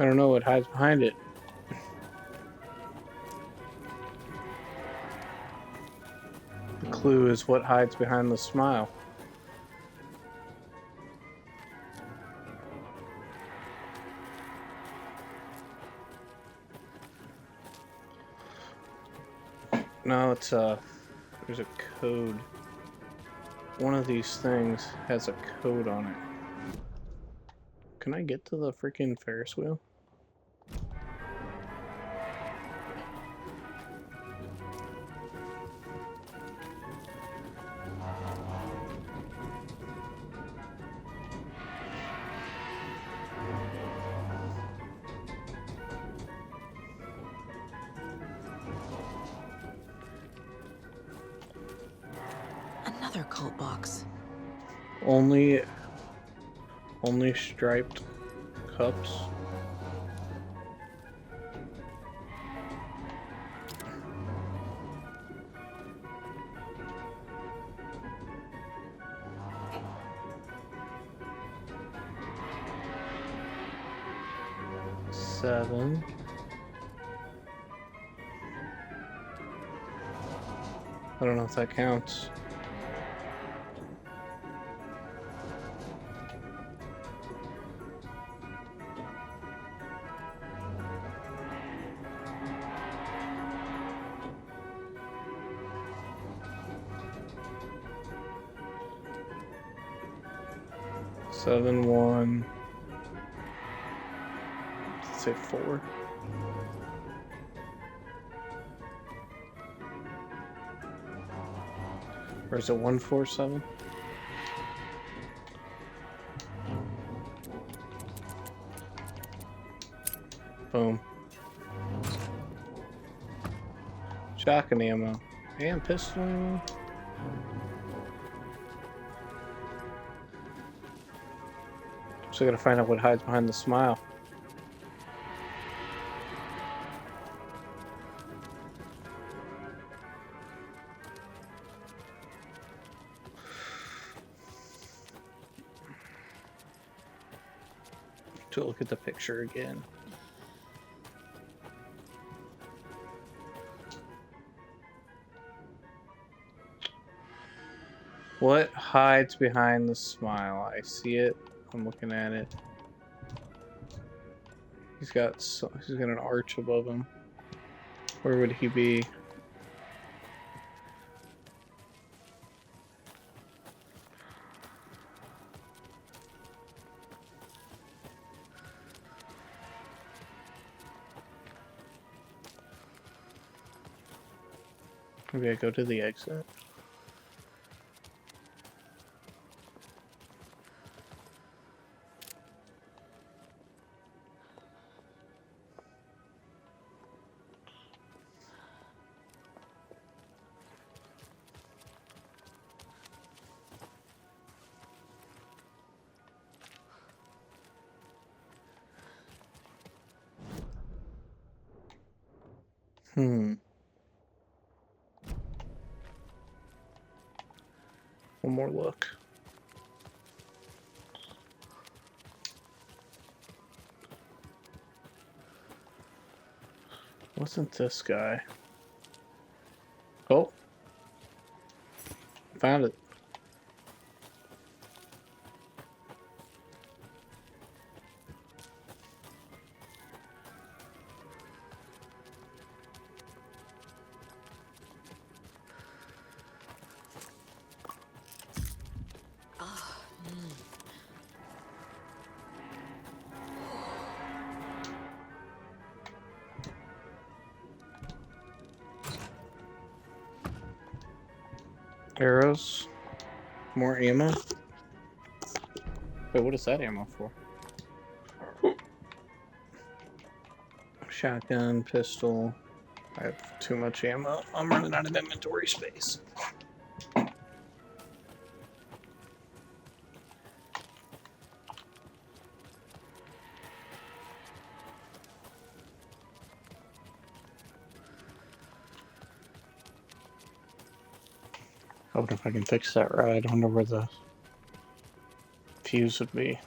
I don't know what hides behind it. The clue is what hides behind the smile. No, it's there's a code. One of these things has a code on it. Can I get to the freaking Ferris wheel? Another cult box. Only striped cups. Seven. I don't know if that counts. Seven, one. Let's say 4. Or is it 147? Boom. Shotgun ammo. And pistol ammo. So I gotta find out what hides behind the smile. To look at the picture again. What hides behind the smile? I see it. I'm looking at it. He's got an arch above him. Where would he be? Maybe I go to the exit. One more look. Wasn't this guy? Oh. Found it. Arrows. More ammo. Wait, what is that ammo for? Shotgun, pistol. I have too much ammo. I'm running out of inventory space. I wonder if I can fix that ride. I wonder where the fuse would be.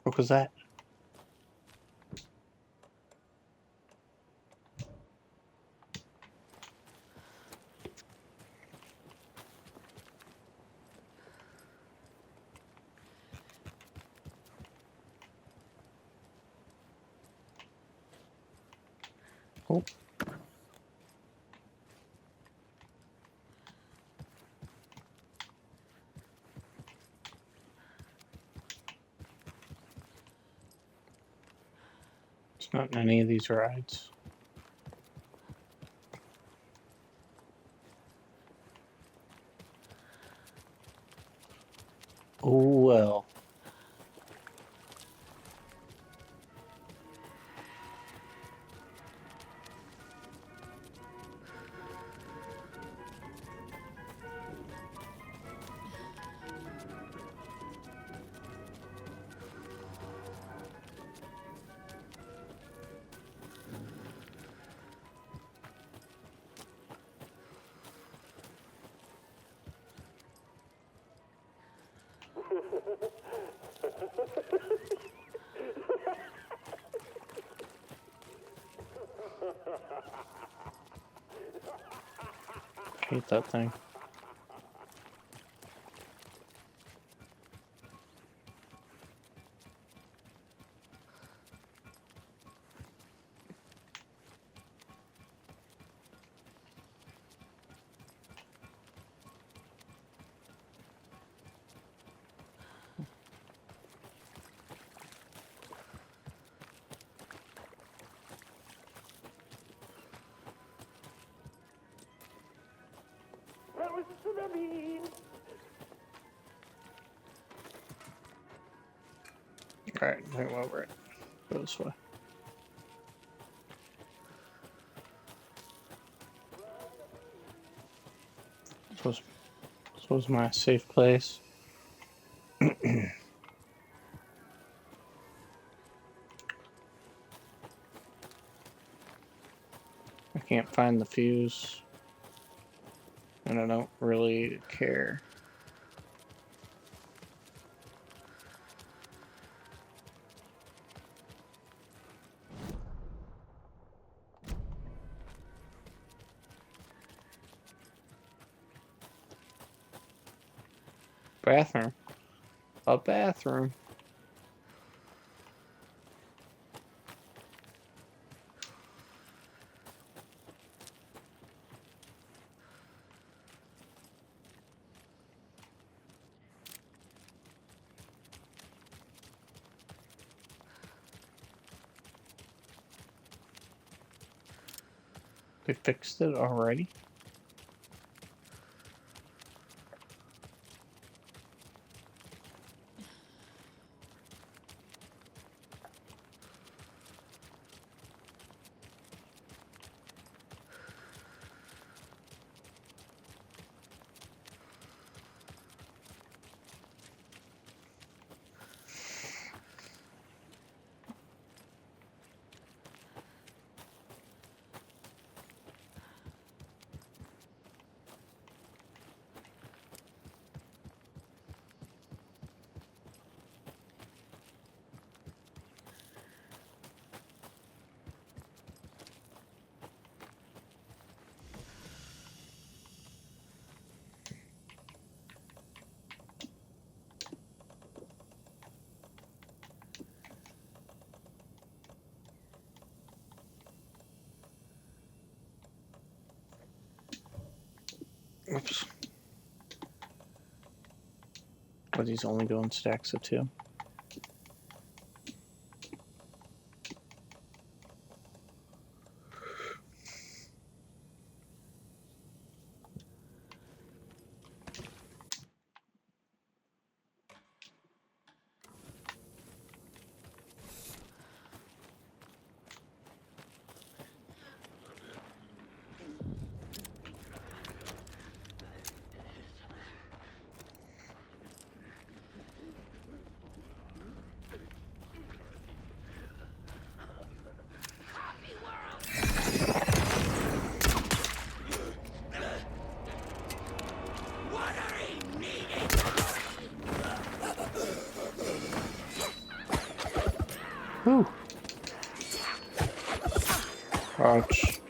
What was that? Oh. It's not in any of these rides. Oh well. Hate that thing. Alright, I think we're it. Go this way. This was my safe place. I can't find the fuse, and I don't really care. Bathroom. A bathroom. They fixed it already? Oops. But he's only going stacks of 2. Whew. Ouch.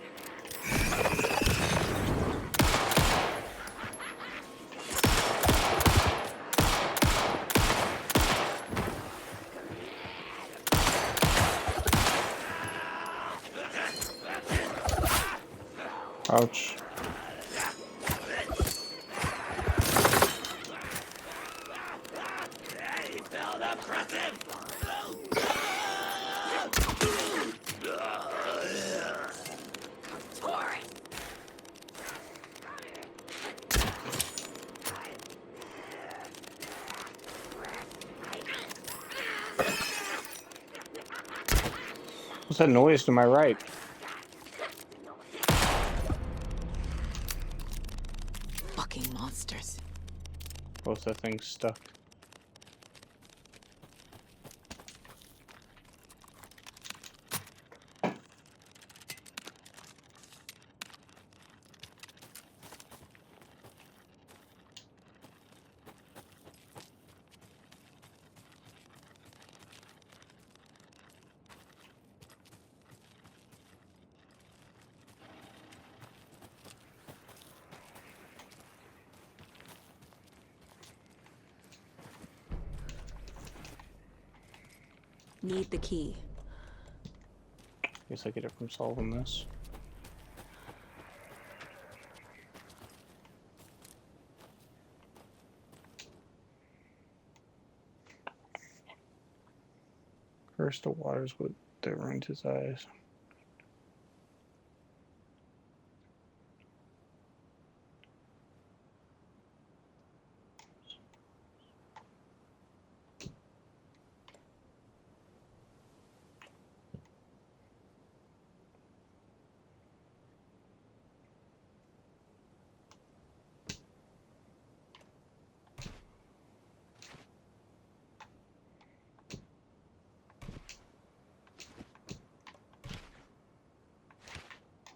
Ouch. What's that noise to my right? Fucking monsters. What's that thing stuck? Need the key. Guess I get it from solving this. First the water's what that ruined his eyes.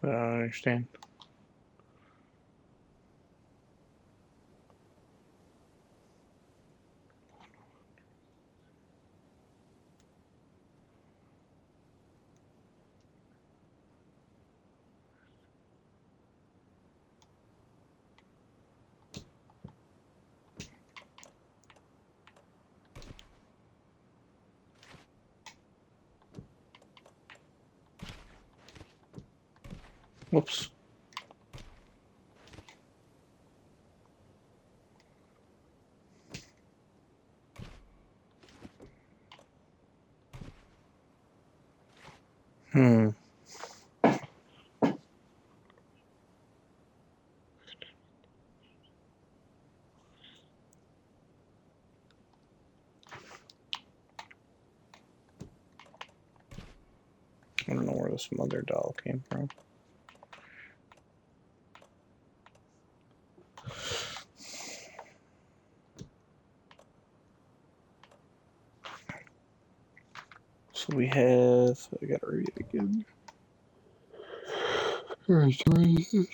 I don't understand. Whoops. I don't know where this mother doll came from. So we have, I gotta read it again. Alright, so what is this?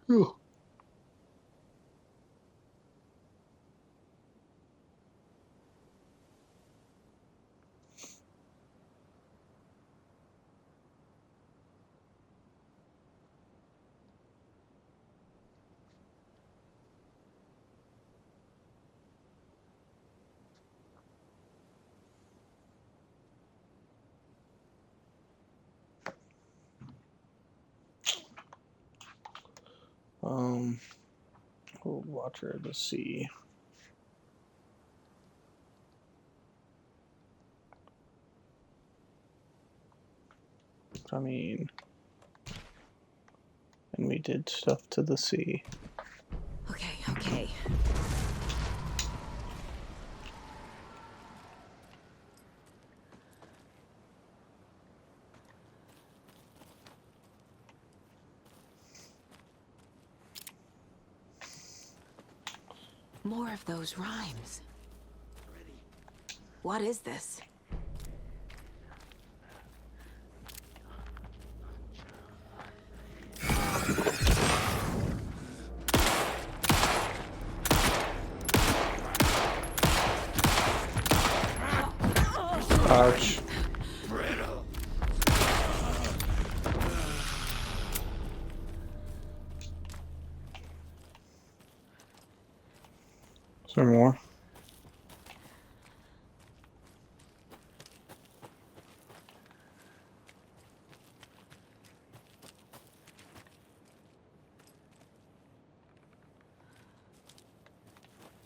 Oh. Old Watcher of the Sea. I mean, and we did stuff to the sea. Okay. More of those rhymes. What is this? Is there more?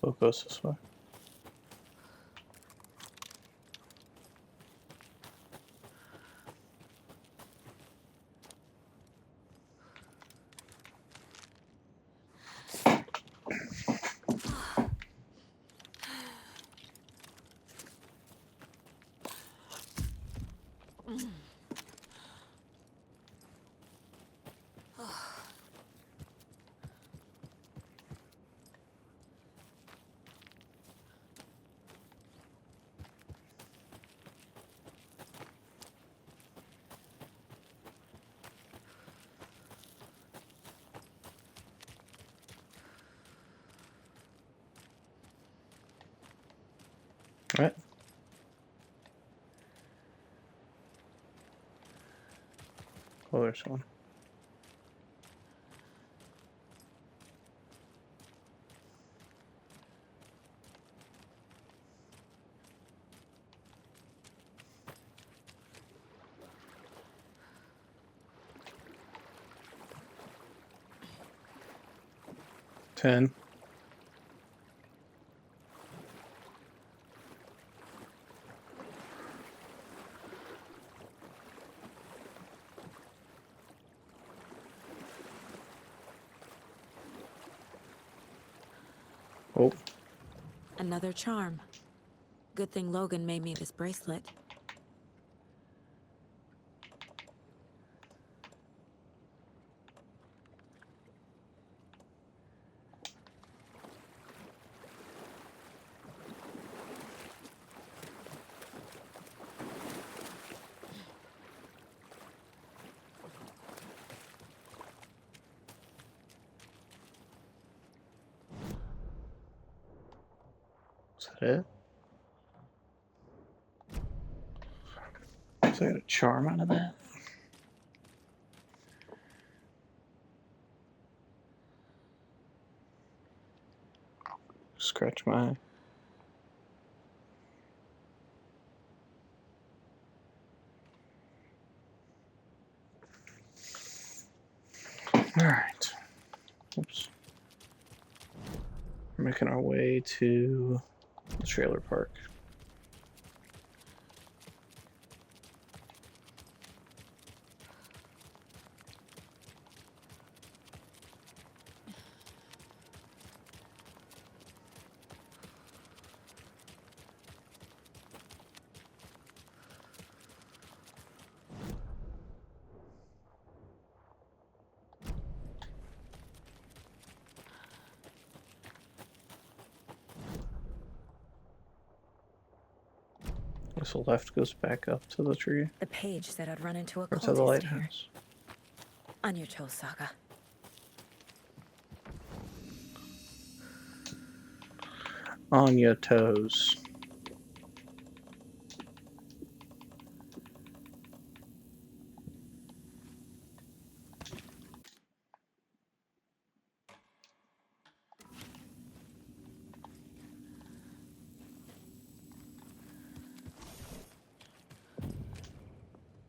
We'll go this way. Right. Oh, there's one. Ten. Oh. Another charm. Good thing Logan made me this bracelet. Is that it? So I got a charm out of that. Scratch my eye. Alright. Oops. We're making our way to the trailer park. So left goes back up to the tree. The page said I'd run into a Or to the cultist here. lighthouse. On your toes, Saga. On your toes.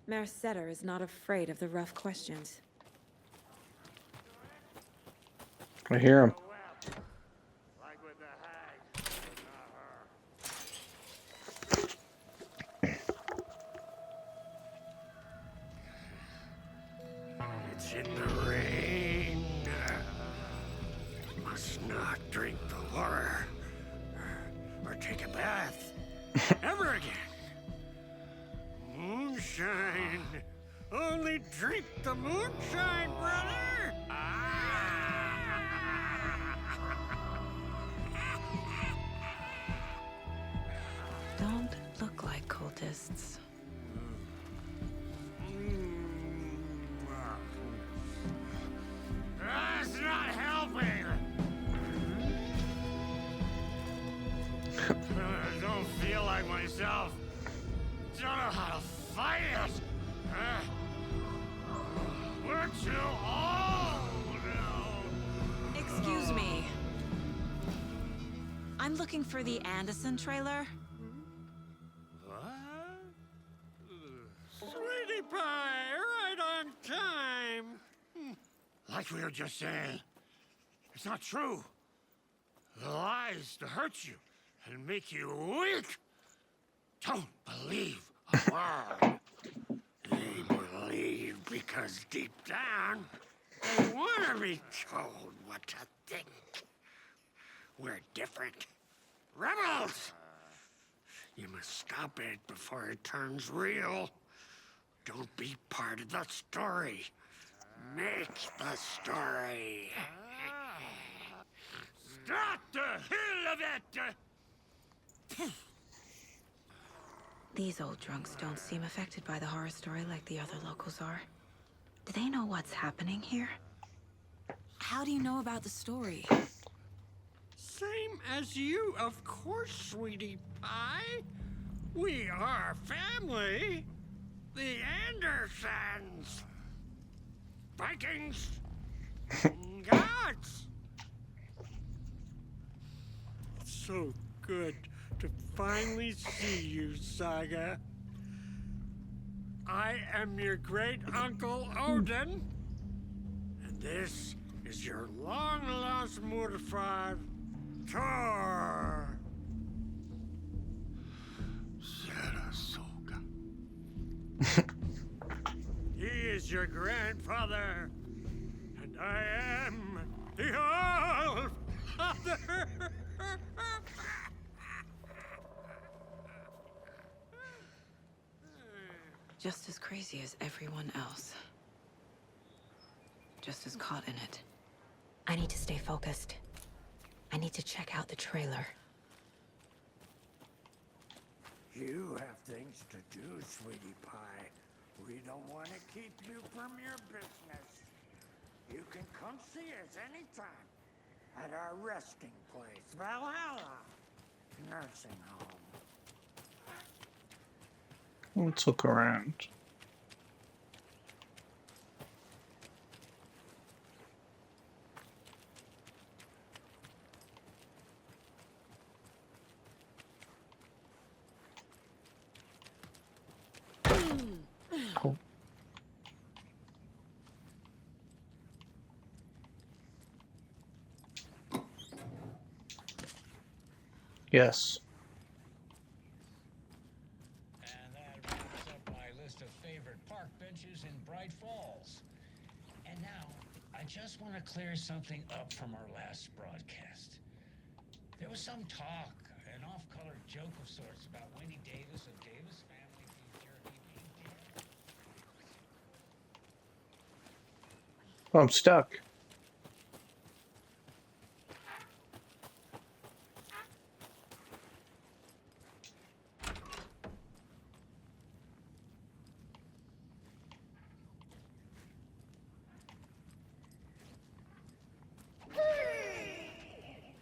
Mercetter is not afraid of the rough questions. I hear him. It's in the rain. Must not drink the water or take a bath ever again. Moonshine. Only drink the moonshine, brother. Don't look like cultists. That's not helping. I don't feel like myself. Don't know how to fight it. We're too old now. Excuse me. I'm I'm looking for the Anderson trailer. Sweetie pie, right on time. Like we were just saying, it's not true. The lies to hurt you and make you weak. Don't believe a word. They believe because deep down, they want to be told what to think. We're different. Rebels! You must stop it before it turns real. Don't be part of the story. Make the story. Stop the hell of it! These old drunks don't seem affected by the horror story like the other locals are. Do they know what's happening here? How do you know about the story? Same as you, of course, sweetie pie. We are family. The Andersons. Vikings. Gods. It's so good to finally see you, Saga. I am your great uncle Odin, and this is your long-lost Murfar, Thor. Saratoga. He is your grandfather, and I am the All-Father. Just as crazy as everyone else. Just as caught in it. I need to stay focused. I need to check out the trailer. You have things to do, sweetie pie. We don't want to keep you from your business. You can come see us anytime at our resting place, Valhalla Nursing Home. Let's look around. Cool. Yes. And that wraps up my list of favorite park benches in Bright Falls. And now, I just want to clear something up from our last broadcast. There was some talk, an off-color joke of sorts about Winnie Davis of Davis Family Beef Jerky being dead. Oh, I'm stuck.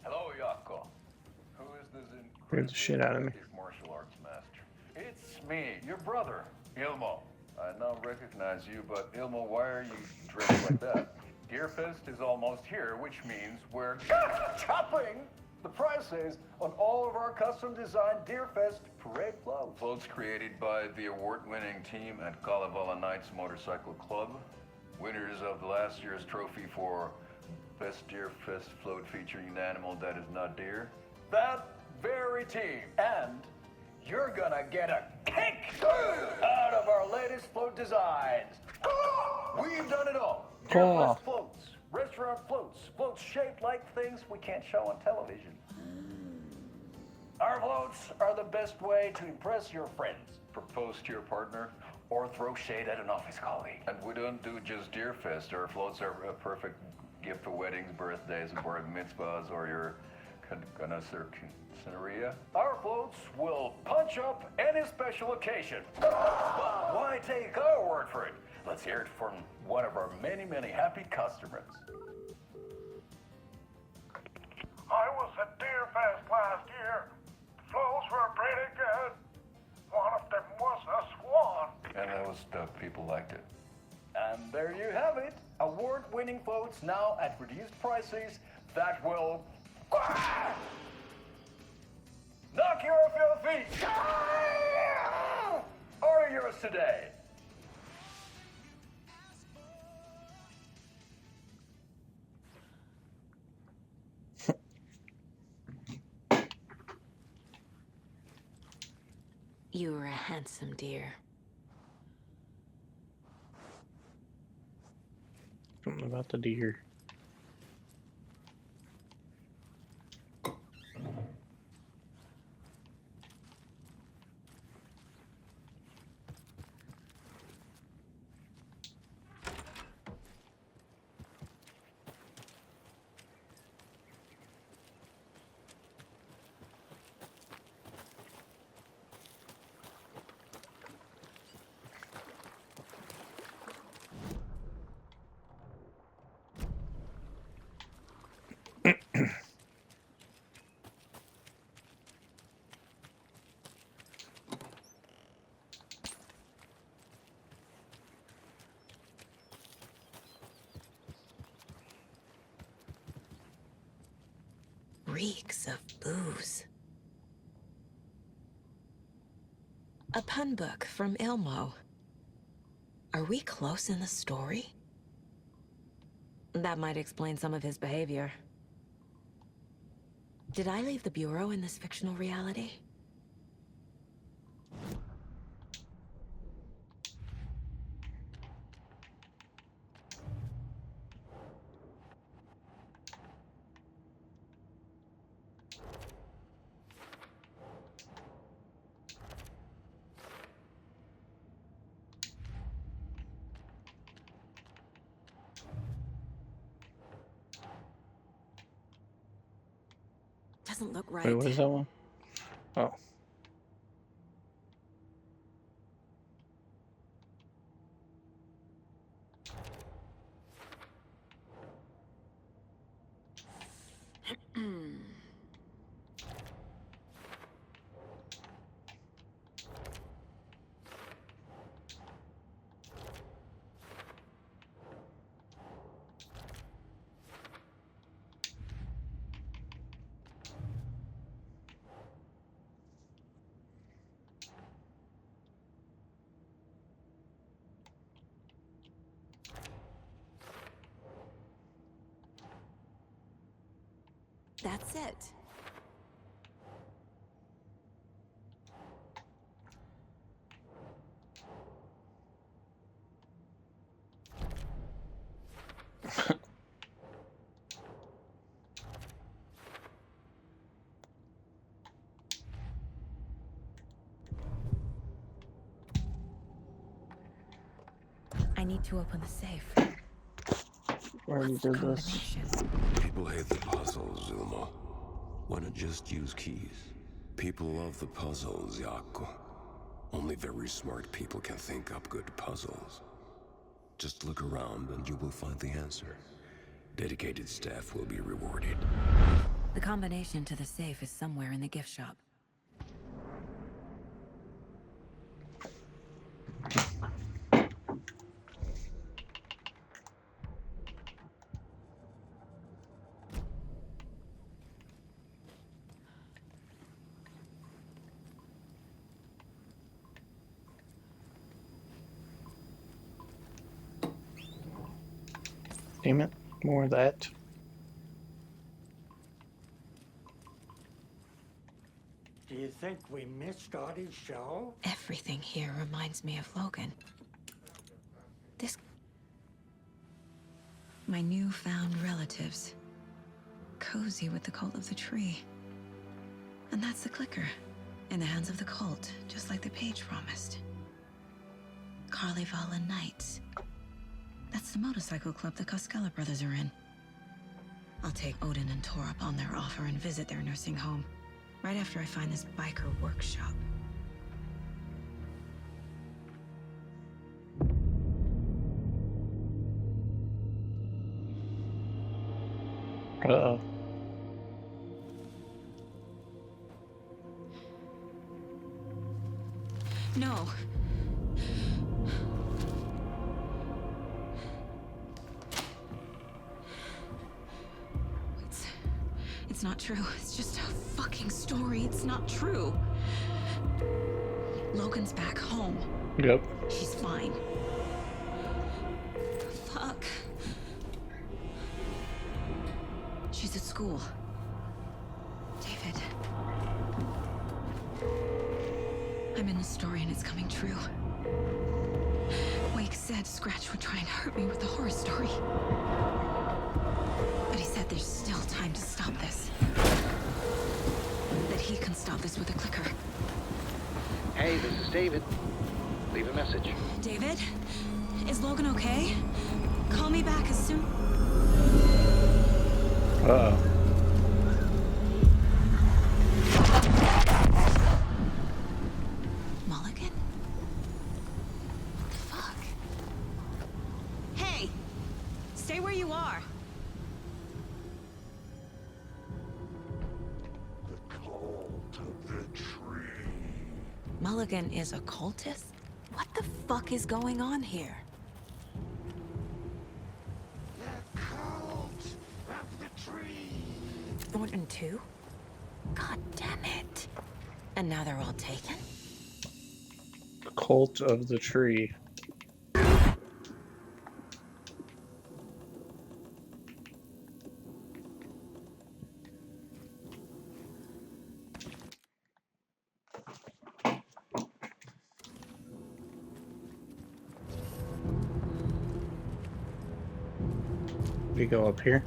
Hello, Yako. Who is this Scared the shit out of me. incredible martial arts master? It's me, your brother, Ilmo. I now recognize you, but Ilmo, why are you dressed like that? Deerfest is almost here, which means we're chopping the prices on all of our custom-designed Deerfest parade floats. Floats created by the award-winning team at Kalevala Knights Motorcycle Club, winners of last year's trophy for Best Deerfest float featuring an animal that is not deer. That very team. And you're gonna get a kick out of our latest float designs. We've done it all. Deerfest floats, restaurant floats, floats shaped like things we can't show on television. Our floats are the best way to impress your friends, propose to your partner, or throw shade at an office colleague. And we don't do just Deerfest. Our floats are a perfect gift for weddings, birthdays, bar mitzvahs, or your quinceañería. Our floats will punch up any special occasion. But why take our word for it? Let's hear it from one of our many, many happy customers. I was at Deerfest last year. The floats were pretty good. One of them was a swan. And the people liked it. And there you have it. Award-winning floats now at reduced prices that will Knock you off your feet! Are yours today? You were a handsome deer. Something about the deer. Reeks of booze. A pun book from Ilmo. Are we close in the story? That might explain some of his behavior. Did I leave the Bureau in this fictional reality? Doesn't look right. Wait, what is that one? Oh. That's it. I need to open the safe. Already did this. People hate the puzzles, Ilmo. Why not just use keys? People love the puzzles, Jaakko. Only very smart people can think up good puzzles. Just look around and you will find the answer. Dedicated staff will be rewarded. The combination to the safe is somewhere in the gift shop. Damn it, more of that. Do you think we missed Audie's show? Everything here reminds me of Logan. My newfound relatives. Cozy with the cult of the tree. And that's the clicker. In the hands of the cult, just like the page promised. Kalevala Knights. That's the motorcycle club the Koskela brothers are in. I'll take Odin and Tor up on their offer and visit their nursing home. Right after I find this biker workshop. Uh-oh. No. It's It's not true. It's just a fucking story. It's not true. Logan's back home. Yep. She's fine. Fuck. She's at school. David. I'm in the story and it's coming true. Wake said Scratch would try and hurt me with the horror story. But he said there's still time to stop this. That he can stop this with a clicker. Hey, this is David. Leave a message. David? Is Logan okay? Call me back as soon... Uh-oh. Mulligan? What the fuck? Hey! Stay where you are! Mulligan is a cultist? What the fuck is going on here? The cult of the tree. Thornton too? God damn it. And now they're all taken? Cult of the Tree. We go up here.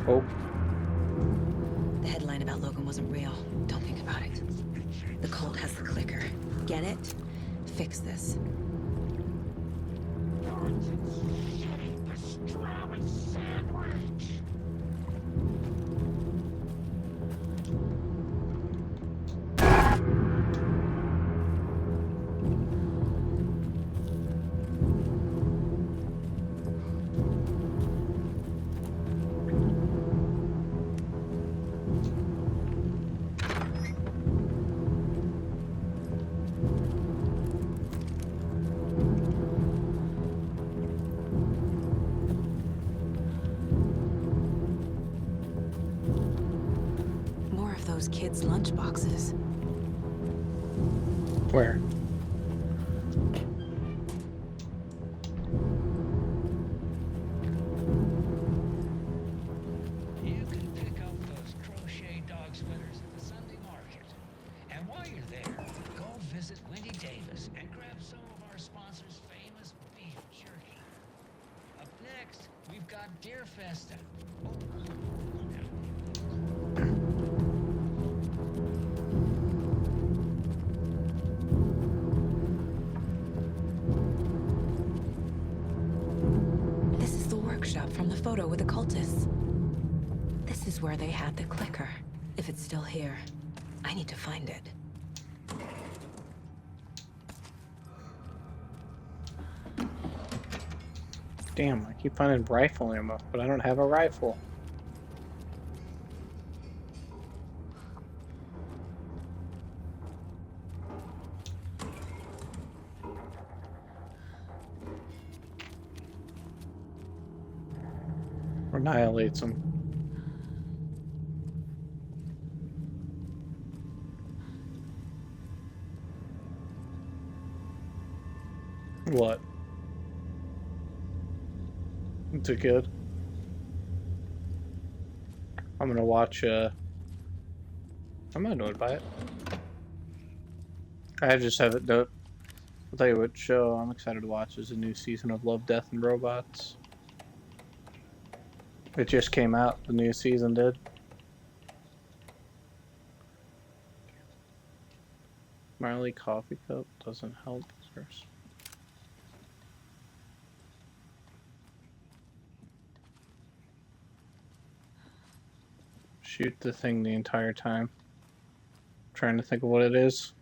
Oh. The headline about Logan wasn't real. Don't think about it. The cult has the clicker. Get it? Fix this. Pastrami sandwich. More of those kids' lunchboxes. Where? You can pick up those crochet dog sweaters at the Sunday market. And while you're there, go visit Wendy Davis and grab some of our sponsor's famous beef jerky. Up next, we've got Deer Festa. This is the workshop from the photo with the cultists. This is where they had the clicker. If it's still here, I need to find it. Damn, I keep finding rifle ammo, but I don't have a rifle. Annihilates them. What? Is it good? I'm gonna watch, I'm annoyed by it. I just have it dope. I'll tell you what show I'm excited to watch is a new season of Love, Death, and Robots. It just came out, the new season did. Marley coffee cup doesn't help first. Shoot the thing the entire time. Trying to think of what it is.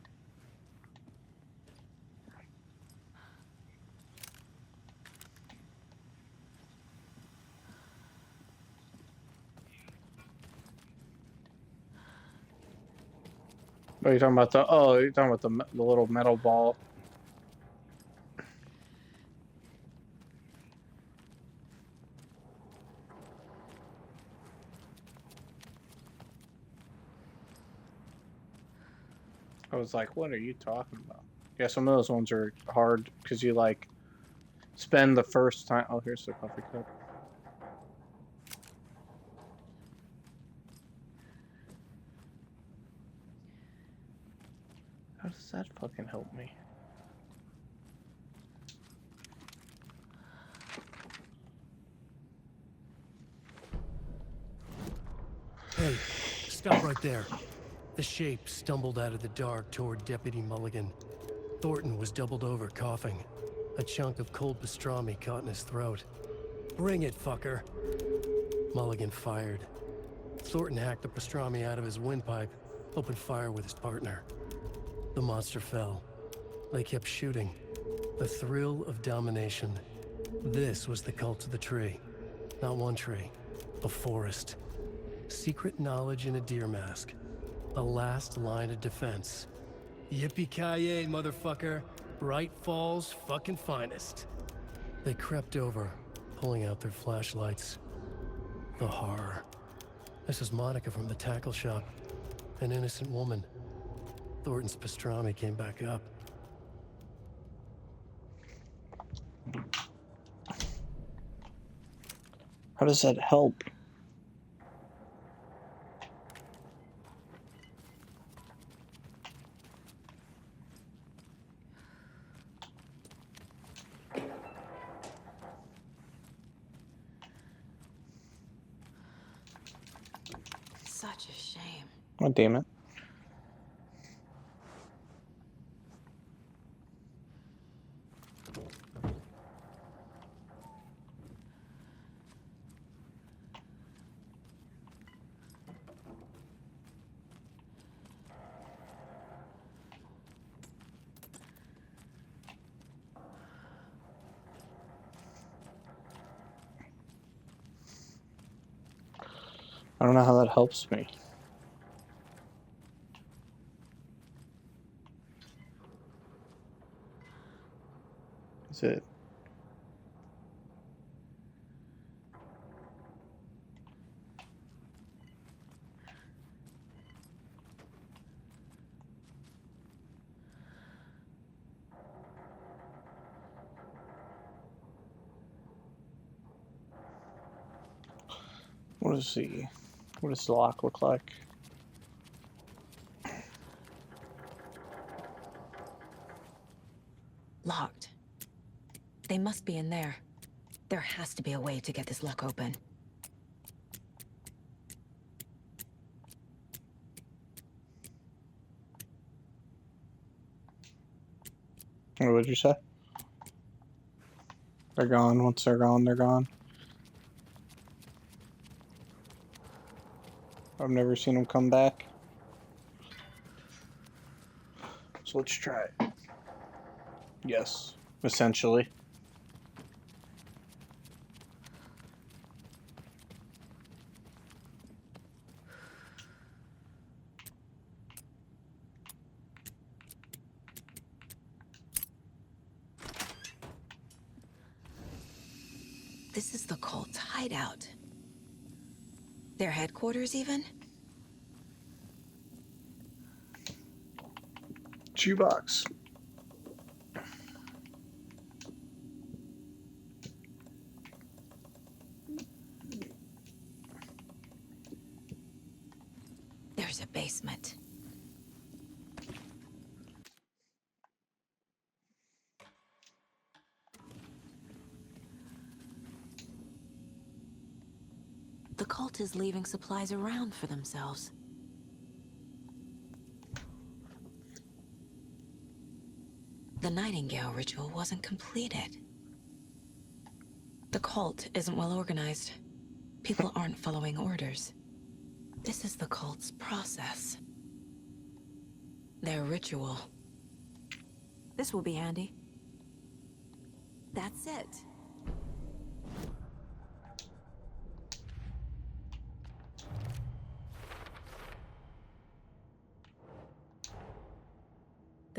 Oh, you're talking about the. Oh, you're talking about the little metal ball. I was like, what are you talking about? Yeah, some of those ones are hard because you like spend the first time. Oh, here's the coffee cup. How does that fucking help me? Hey, stop right there. The shape stumbled out of the dark toward Deputy Mulligan. Thornton was doubled over, coughing. A chunk of cold pastrami caught in his throat. Bring it, fucker. Mulligan fired. Thornton hacked the pastrami out of his windpipe, opened fire with his partner. The monster fell. They kept shooting. The thrill of domination. This was the cult of the tree. Not one tree, a forest. Secret knowledge in a deer mask. A last line of defense. Yippee-ki-yay, motherfucker. Bright Falls' fucking finest. They crept over, pulling out their flashlights. The horror. This is Monica from the tackle shop. An innocent woman. Thornton's pastrami came back up. How does that help? Such a shame. Oh, damn it. I don't know how that helps me. Is it? What is the? What does the lock look like? Locked. They must be in there. There has to be a way to get this lock open. What would you say? They're gone. Once they're gone, they're gone. I've never seen them come back. So let's try it. Yes, essentially. This is the cult's hideout. Their headquarters, even? Shoebox. There's a basement. The cult is leaving supplies around for themselves. The Nightingale ritual wasn't completed. The cult isn't well organized. People aren't following orders. This is the cult's process. Their ritual. This will be handy. That's it.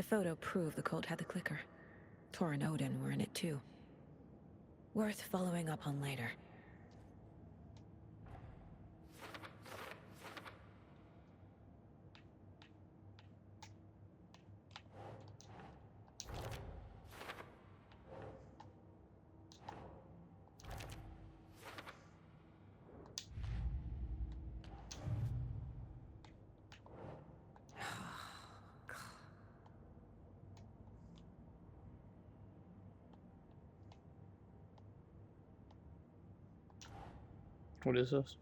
photo proved the cult had the clicker. Tor and Odin were in it too. Worth following up on later. What is this?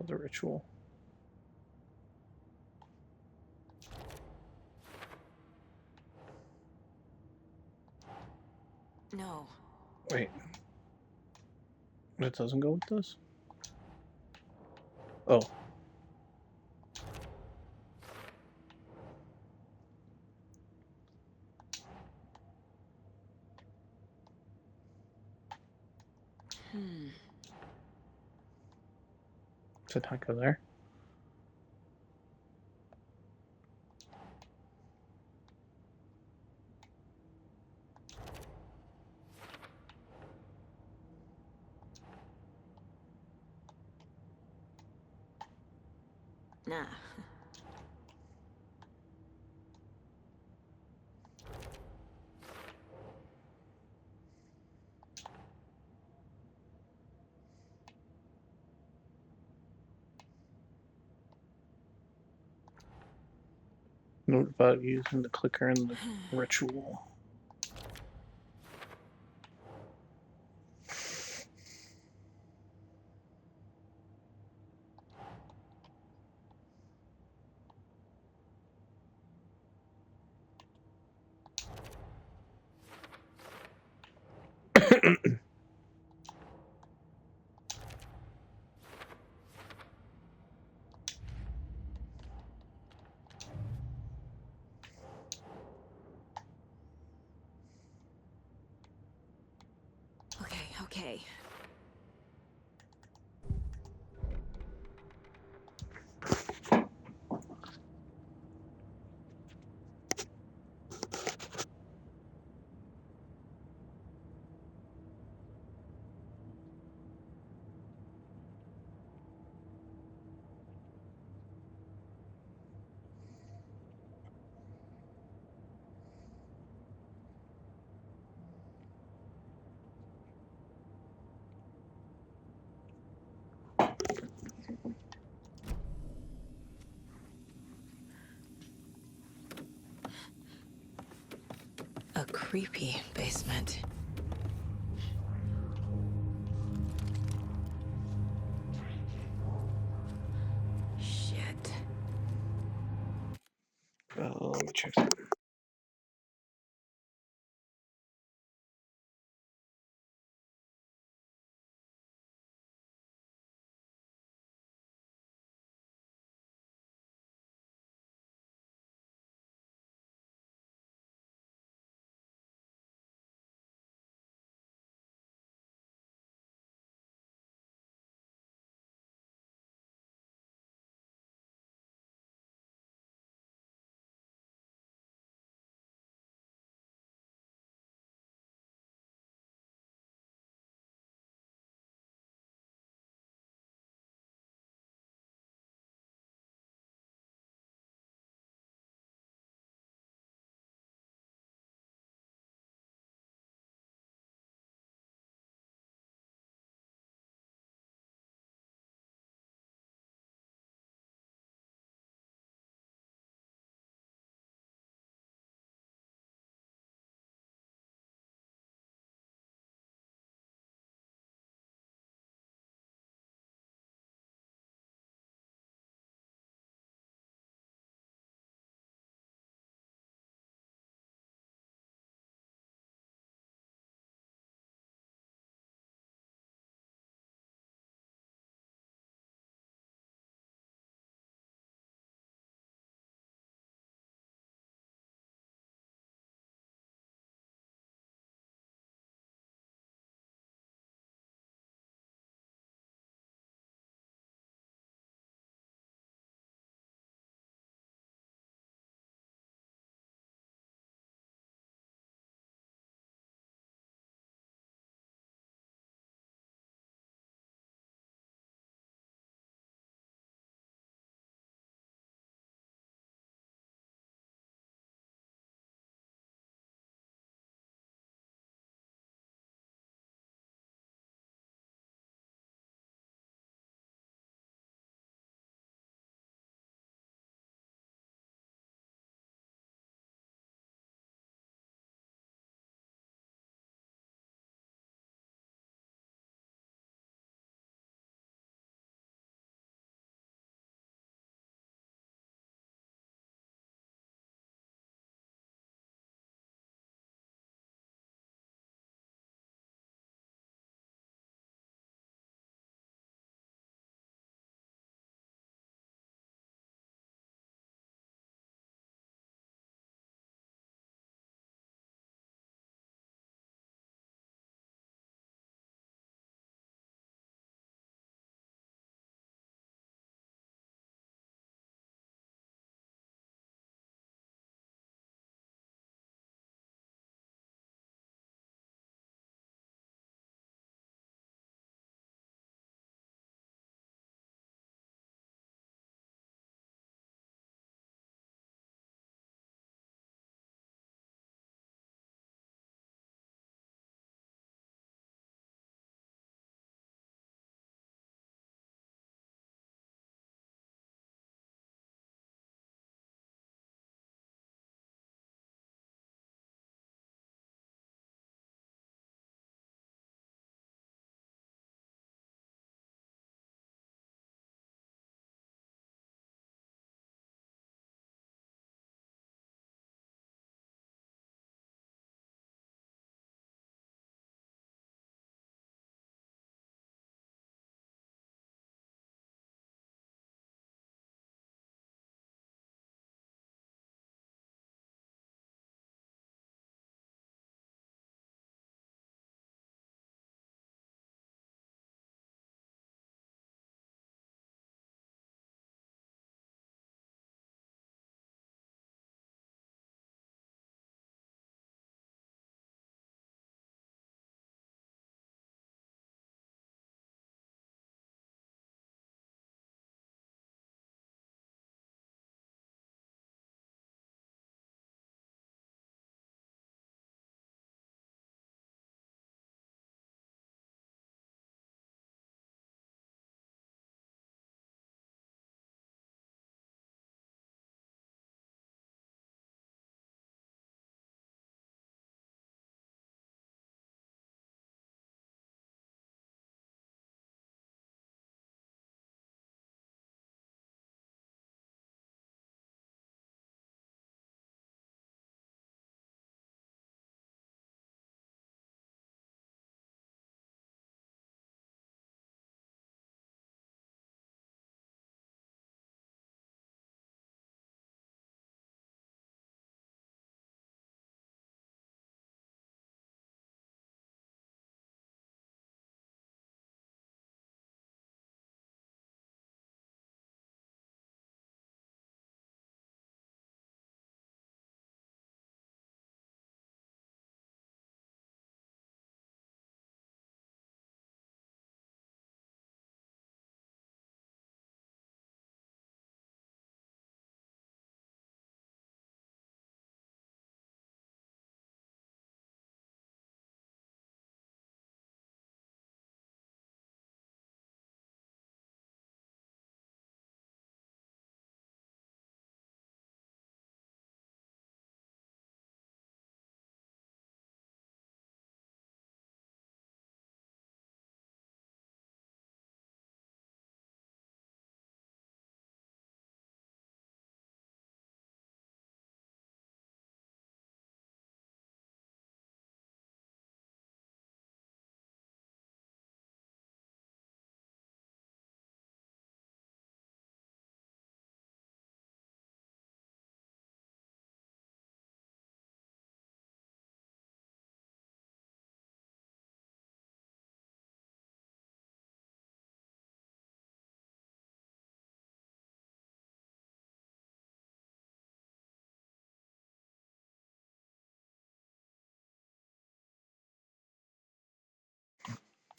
Oh, the ritual. No. Wait. That doesn't go with this? Oh. Does it not go there? Nah. Note about using the clicker in the ritual. Okay. A creepy basement. Shit. Let me check.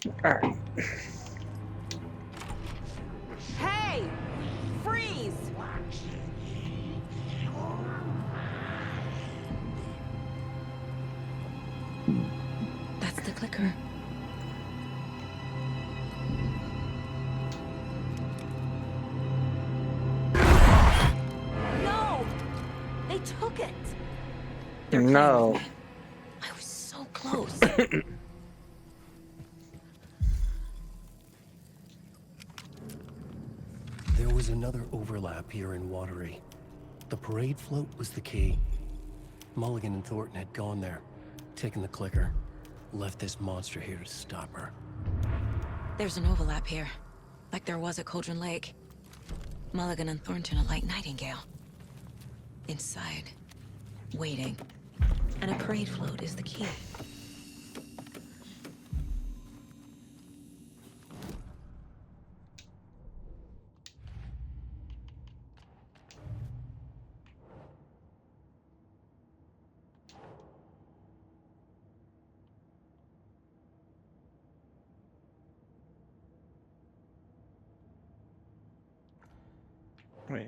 Alright. Hey! Freeze! That's the clicker. No! They took it! No. I was so close. There was another overlap here in Watery. The parade float was the key. Mulligan and Thornton had gone there, taken the clicker, left this monster here to stop her. There's an overlap here, like there was at Cauldron Lake. Mulligan and Thornton are like Nightingale. Inside, waiting. And a parade float is the key. Wait.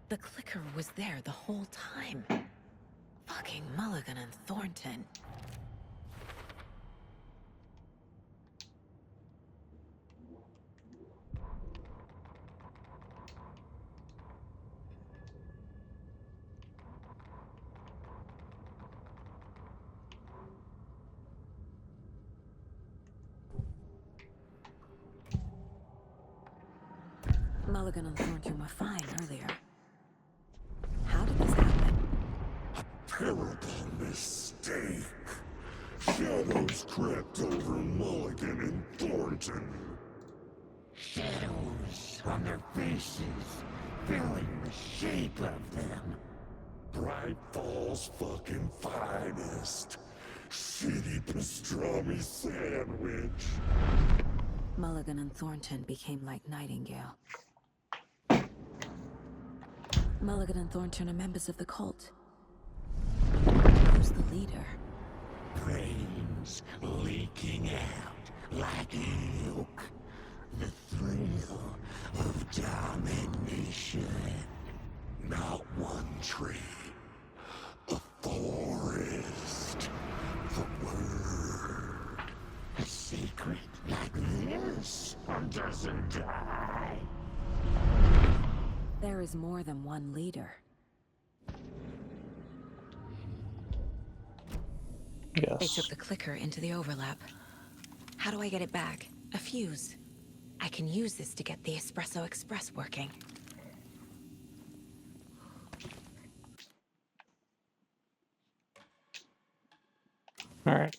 The clicker was there the whole time. Fucking Mulligan and Thornton. Mulligan and Thornton were fine earlier. How did this happen? Terrible mistake. Shadows crept over Mulligan and Thornton. Shadows on their faces, filling the shape of them. Bright Falls fucking finest. Shitty pastrami sandwich. Mulligan and Thornton became like Nightingale. Mulligan and Thornton are members of the cult. Who's the leader? Brains leaking out like milk. The thrill of domination. Not one tree. A forest. The word. A secret like this doesn't die. There is more than one leader. Yes. They took the clicker into the overlap. How do I get it back? A fuse. I can use this to get the Espresso Express working. Alright.